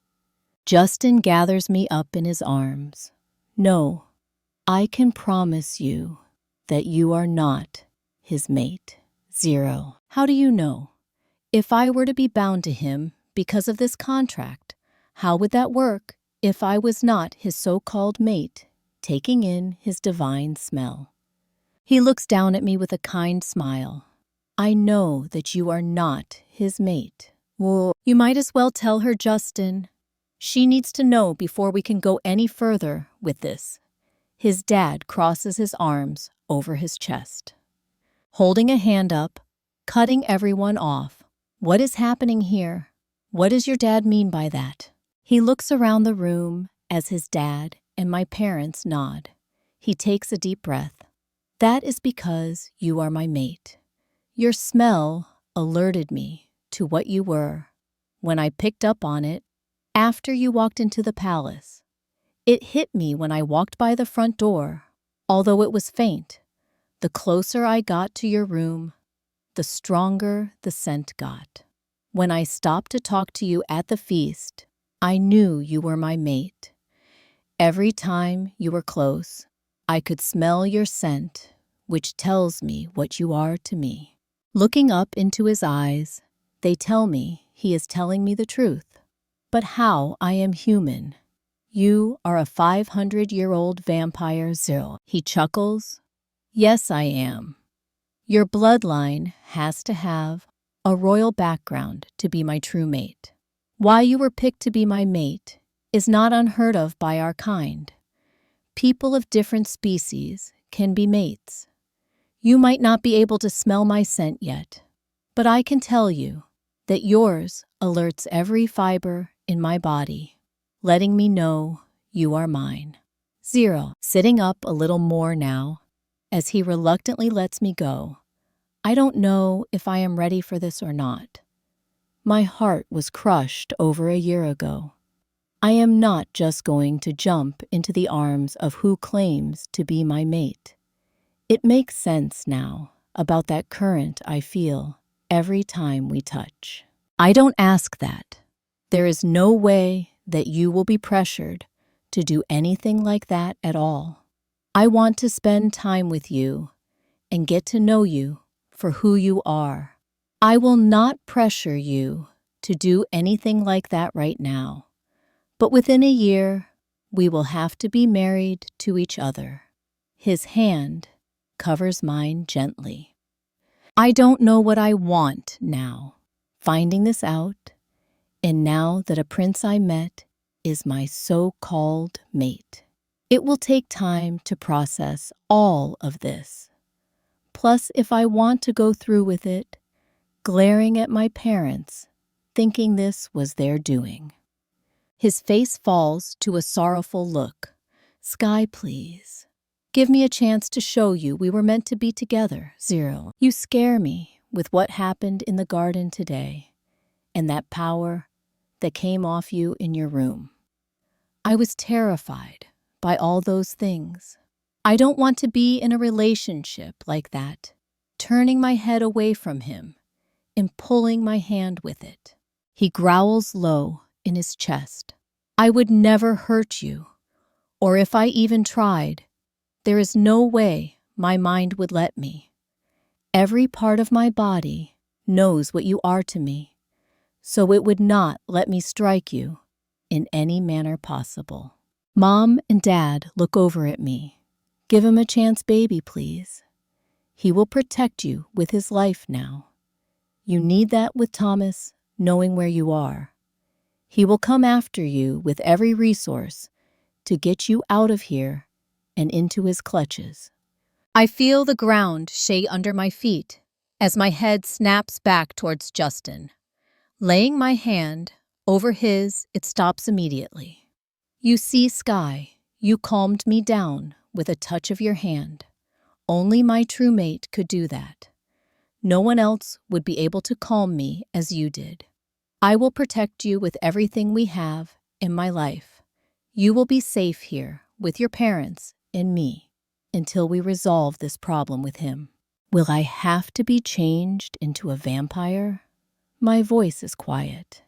Justin gathers me up in his arms. No, I can promise you that you are not his mate. 0. How do you know? If I were to be bound to him because of this contract, how would that work if I was not his so-called mate, taking in his divine smell? He looks down at me with a kind smile. I know that you are not his mate. Well, you might as well tell her, Justin. She needs to know before we can go any further with this. His dad crosses his arms over his chest, holding a hand up, cutting everyone off. What is happening here? What does your dad mean by that? He looks around the room as his dad and my parents nod. He takes a deep breath. That is because you are my mate. Your smell alerted me to what you were when I picked up on it after you walked into the palace. It hit me when I walked by the front door, although it was faint. The closer I got to your room, the stronger the scent got. When I stopped to talk to you at the feast, I knew you were my mate. Every time you were close, I could smell your scent, which tells me what you are to me. Looking up into his eyes, they tell me he is telling me the truth. But how I am human. You are a 500-year-old vampire, 0. He chuckles. Yes, I am. Your bloodline has to have a royal background to be my true mate. Why you were picked to be my mate is not unheard of by our kind. People of different species can be mates. You might not be able to smell my scent yet, but I can tell you that yours alerts every fiber in my body, letting me know you are mine. 0. Sitting up a little more now, as he reluctantly lets me go. I don't know if I am ready for this or not. My heart was crushed over a year ago. I am not just going to jump into the arms of who claims to be my mate. It makes sense now about that current I feel every time we touch. I don't ask that. There is no way that you will be pressured to do anything like that at all. I want to spend time with you and get to know you for who you are. I will not pressure you to do anything like that right now, but within a year, we will have to be married to each other. His hand covers mine gently. I don't know what I want now, finding this out, and now that a prince I met is my so-called mate. It will take time to process all of this. Plus, if I want to go through with it, glaring at my parents, thinking this was their doing. His face falls to a sorrowful look. Sky, please. Give me a chance to show you we were meant to be together. 0. You scare me with what happened in the garden today and that power that came off you in your room. I was terrified by all those things. I don't want to be in a relationship like that, turning my head away from him and pulling my hand with it. He growls low in his chest. I would never hurt you, or if I even tried, there is no way my mind would let me. Every part of my body knows what you are to me, so it would not let me strike you in any manner possible. Mom and Dad look over at me. Give him a chance, baby, please. He will protect you with his life now. You need that with Thomas, knowing where you are. He will come after you with every resource to get you out of here and into his clutches. I feel the ground shake under my feet as my head snaps back towards Justin. Laying my hand over his, it stops immediately. You see, Sky, you calmed me down with a touch of your hand. Only my true mate could do that. No one else would be able to calm me as you did. I will protect you with everything we have in my life. You will be safe here with your parents and me until we resolve this problem with him. Will I have to be changed into a vampire? My voice is quiet.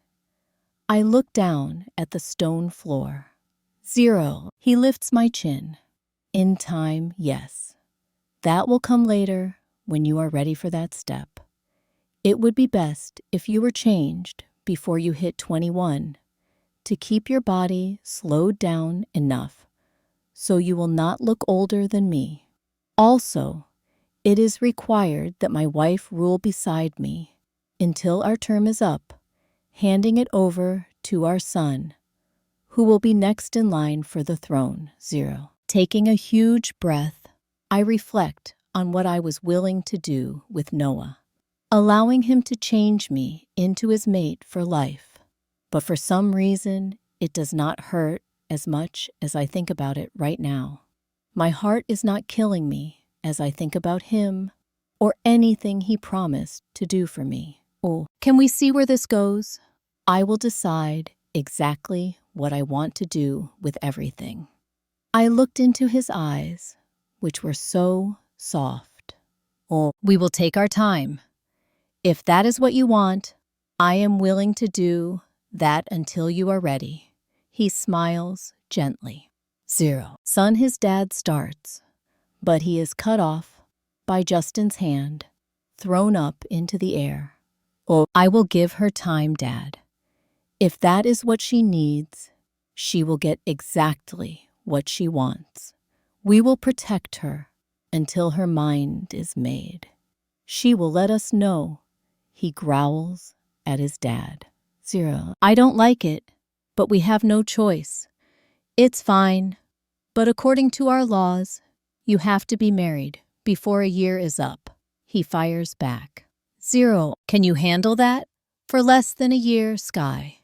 I look down at the stone floor. 0. He lifts my chin. In time, yes. That will come later when you are ready for that step. It would be best if you were changed before you hit 21 to keep your body slowed down enough so you will not look older than me. Also, it is required that my wife rule beside me until our term is up, handing it over to our son, who will be next in line for the throne. 0. Taking a huge breath, I reflect on what I was willing to do with Noah, allowing him to change me into his mate for life. But for some reason, it does not hurt as much as I think about it right now. My heart is not killing me as I think about him or anything he promised to do for me. Oh, can we see where this goes? I will decide exactly what I want to do with everything. I looked into his eyes, which were so soft. Oh, we will take our time. If that is what you want, I am willing to do that until you are ready. He smiles gently. 0. Son, his dad starts, but he is cut off by Justin's hand, thrown up into the air. Oh, I will give her time, Dad. If that is what she needs, she will get exactly what she wants. We will protect her until her mind is made. She will let us know. He growls at his dad. 0. I don't like it, but we have no choice. It's fine, but according to our laws, you have to be married before a year is up. He fires back. 0. Can you handle that? For less than a year, Sky.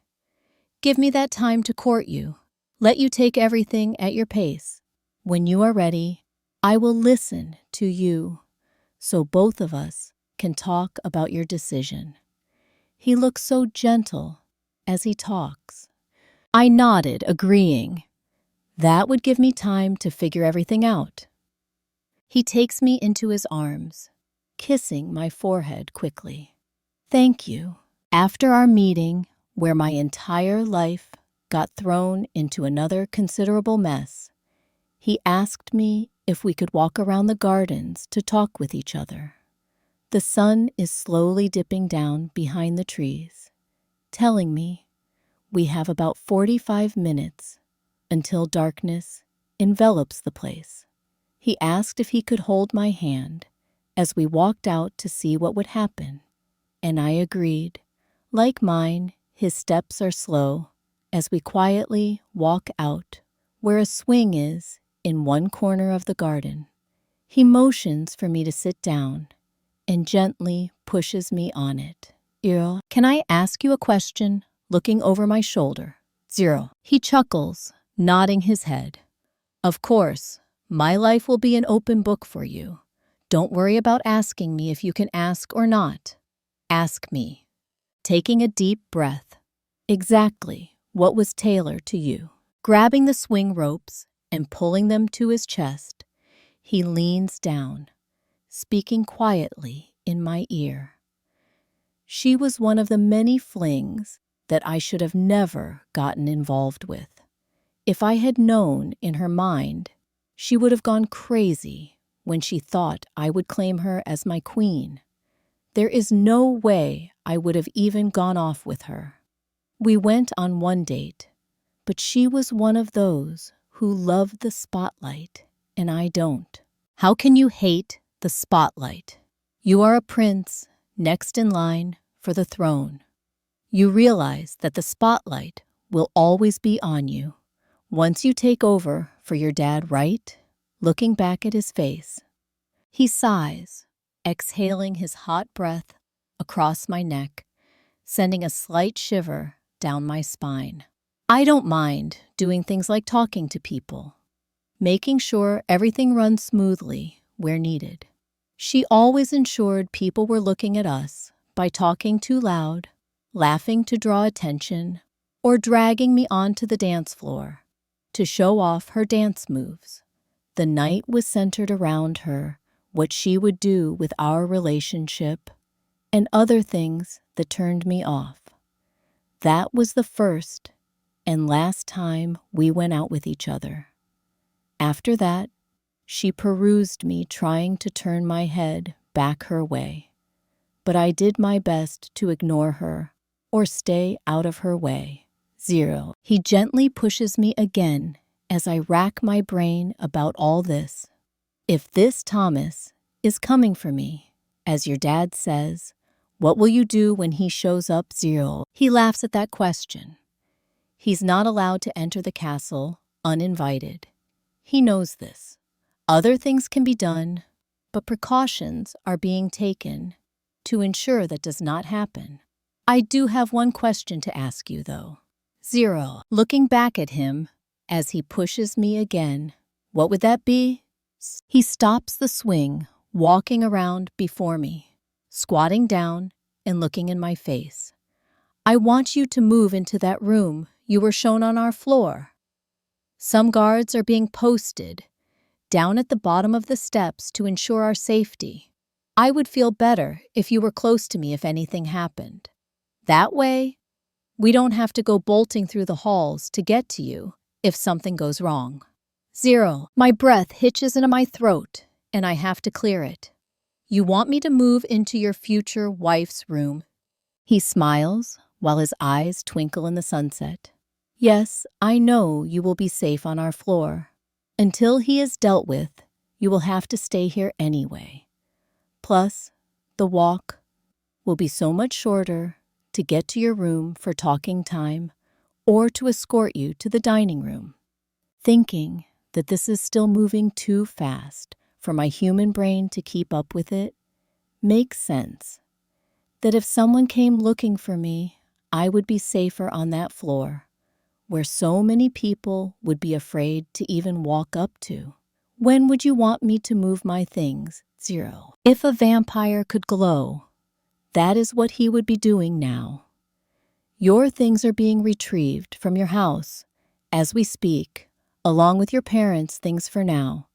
Give me that time to court you let you take everything at your pace. When you are ready, I will listen to you so both of us can talk about your decision. He looks so gentle as he talks. I nodded, agreeing. That would give me time to figure everything out. He takes me into his arms, kissing my forehead quickly. Thank you. After our meeting, where my entire life got thrown into another considerable mess, he asked me if we could walk around the gardens to talk with each other. The sun is slowly dipping down behind the trees, telling me we have about 45 minutes until darkness envelops the place. He asked if he could hold my hand as we walked out to see what would happen, and I agreed. Like mine, his steps are slow as we quietly walk out where a swing is in one corner of the garden. He motions for me to sit down and gently pushes me on it. Zero. Can I ask you a question? Looking over my shoulder. Zero. He chuckles, nodding his head. Of course, my life will be an open book for you. Don't worry about asking me if you can ask or not. Ask me. Taking a deep breath. Exactly what was tailored to you. Grabbing the swing ropes and pulling them to his chest, he leans down, speaking quietly in my ear. She was one of the many flings that I should have never gotten involved with. If I had known in her mind, she would have gone crazy when she thought I would claim her as my queen. There is no way I would have even gone off with her. We went on one date, but she was one of those who love the spotlight, and I don't. How can you hate the spotlight? You are a prince, next in line for the throne. You realize that the spotlight will always be on you. Once you take over for your dad, right? Looking back at his face, he sighs, exhaling his hot breath across my neck, sending a slight shiver down my spine. I don't mind doing things like talking to people, making sure everything runs smoothly where needed. She always ensured people were looking at us by talking too loud, laughing to draw attention, or dragging me onto the dance floor to show off her dance moves. The night was centered around her, what she would do with our relationship, and other things that turned me off. That was the first and last time we went out with each other. After that, she perused me trying to turn my head back her way, but I did my best to ignore her or stay out of her way. Zero. He gently pushes me again as I rack my brain about all this. If this Thomas is coming for me, as your dad says, what will you do when he shows up? Zero. He laughs at that question. He's not allowed to enter the castle uninvited. He knows this. Other things can be done, but precautions are being taken to ensure that does not happen. I do have one question to ask you, though. Zero. Looking back at him as he pushes me again, what would that be? He stops the swing, walking around before me, squatting down and looking in my face. I want you to move into that room you were shown on our floor. Some guards are being posted down at the bottom of the steps to ensure our safety. I would feel better if you were close to me if anything happened. That way, we don't have to go bolting through the halls to get to you if something goes wrong. Zero. My breath hitches into my throat, and I have to clear it. You want me to move into your future wife's room? He smiles while his eyes twinkle in the sunset. Yes, I know you will be safe on our floor. Until he is dealt with, you will have to stay here anyway. Plus, the walk will be so much shorter to get to your room for talking time or to escort you to the dining room. Thinking that this is still moving too fast for my human brain to keep up with it makes sense. That if someone came looking for me, I would be safer on that floor, where so many people would be afraid to even walk up to. When would you want me to move my things? 0. If a vampire could glow, that is what he would be doing now. Your things are being retrieved from your house as we speak, along with your parents' things for now.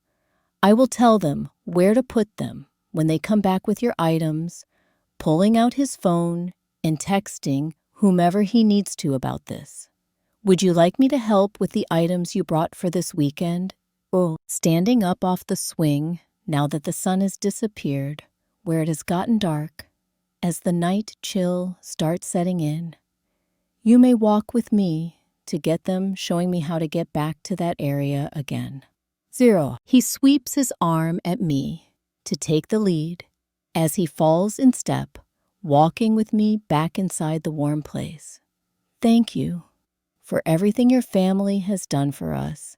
I will tell them where to put them when they come back with your items, pulling out his phone and texting whomever he needs to about this. Would you like me to help with the items you brought for this weekend? Oh, standing up off the swing, now that the sun has disappeared, where it has gotten dark, as the night chill starts setting in, you may walk with me to get them, showing me how to get back to that area again. 0. He sweeps his arm at me to take the lead as he falls in step, walking with me back inside the warm place. Thank you for everything your family has done for us,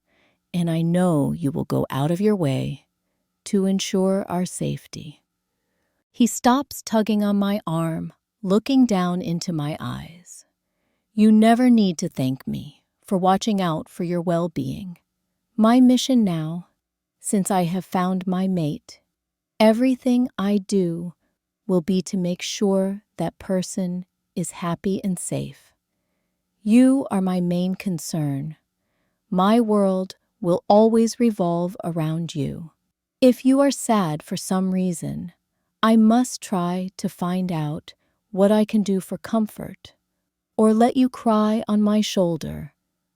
and I know you will go out of your way to ensure our safety. He stops tugging on my arm, looking down into my eyes. You never need to thank me for watching out for your well-being. My mission now, since I have found my mate, everything I do will be to make sure that person is happy and safe. You are my main concern. My world will always revolve around you. If you are sad for some reason, I must try to find out what I can do for comfort, or let you cry on my shoulder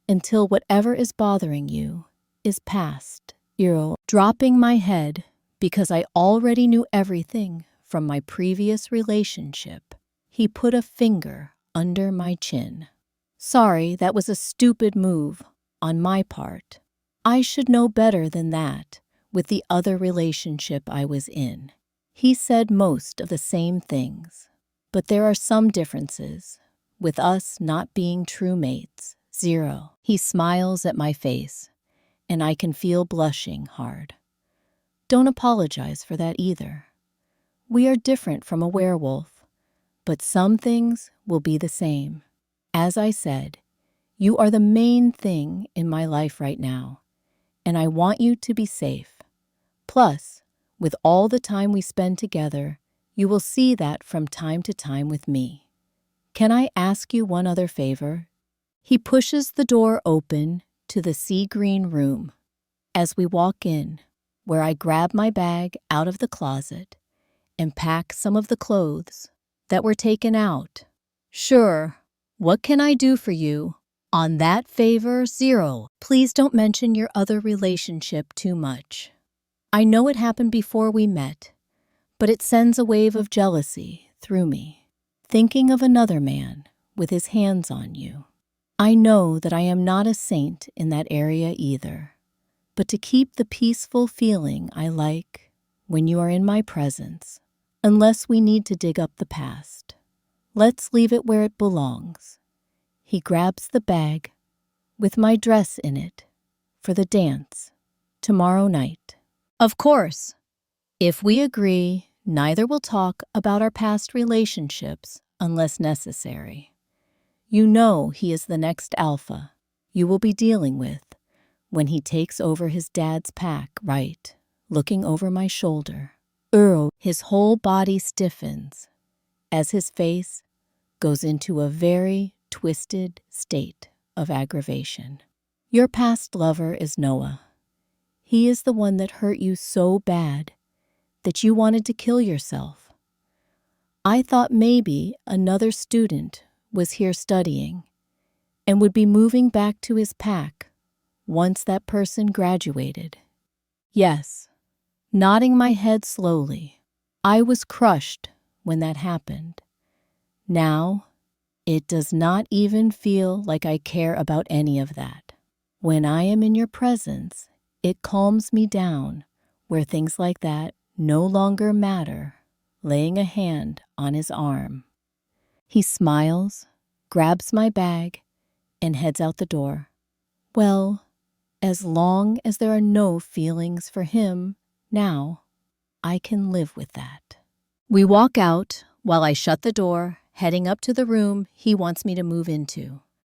until whatever is bothering you is past. Dropping my head because I already knew everything from my previous relationship, he put a finger under my chin. Sorry, that was a stupid move on my part. I should know better than that with the other relationship I was in. He said most of the same things, but there are some differences, with us not being true mates. 0. He smiles at my face, and I can feel blushing hard. Don't apologize for that either. We are different from a werewolf, but some things will be the same. As I said, you are the main thing in my life right now, and I want you to be safe. Plus, with all the time we spend together, you will see that from time to time with me. Can I ask you one other favor? He pushes the door open to the sea green room as we walk in, where I grab my bag out of the closet and pack some of the clothes that were taken out. Sure, what can I do for you? On that favor, 0. Please don't mention your other relationship too much. I know it happened before we met, but it sends a wave of jealousy through me, thinking of another man with his hands on you. I know that I am not a saint in that area either, but to keep the peaceful feeling I like when you are in my presence, unless we need to dig up the past, let's leave it where it belongs. He grabs the bag with my dress in it for the dance tomorrow night. Of course, if we agree, neither will talk about our past relationships unless necessary. You know he is the next alpha you will be dealing with when he takes over his dad's pack, right? Looking over my shoulder. His whole body stiffens as his face goes into a very twisted state of aggravation. Your past lover is Noah. He is the one that hurt you so bad that you wanted to kill yourself. I thought maybe another student was here studying and would be moving back to his pack once that person graduated. Yes, nodding my head slowly. I was crushed when that happened. Now, it does not even feel like I care about any of that. When I am in your presence, it calms me down, where things like that no longer matter, laying a hand on his arm. He smiles, grabs my bag, and heads out the door. Well, as long as there are no feelings for him now, I can live with that. We walk out while I shut the door, heading up to the room he wants me to move into.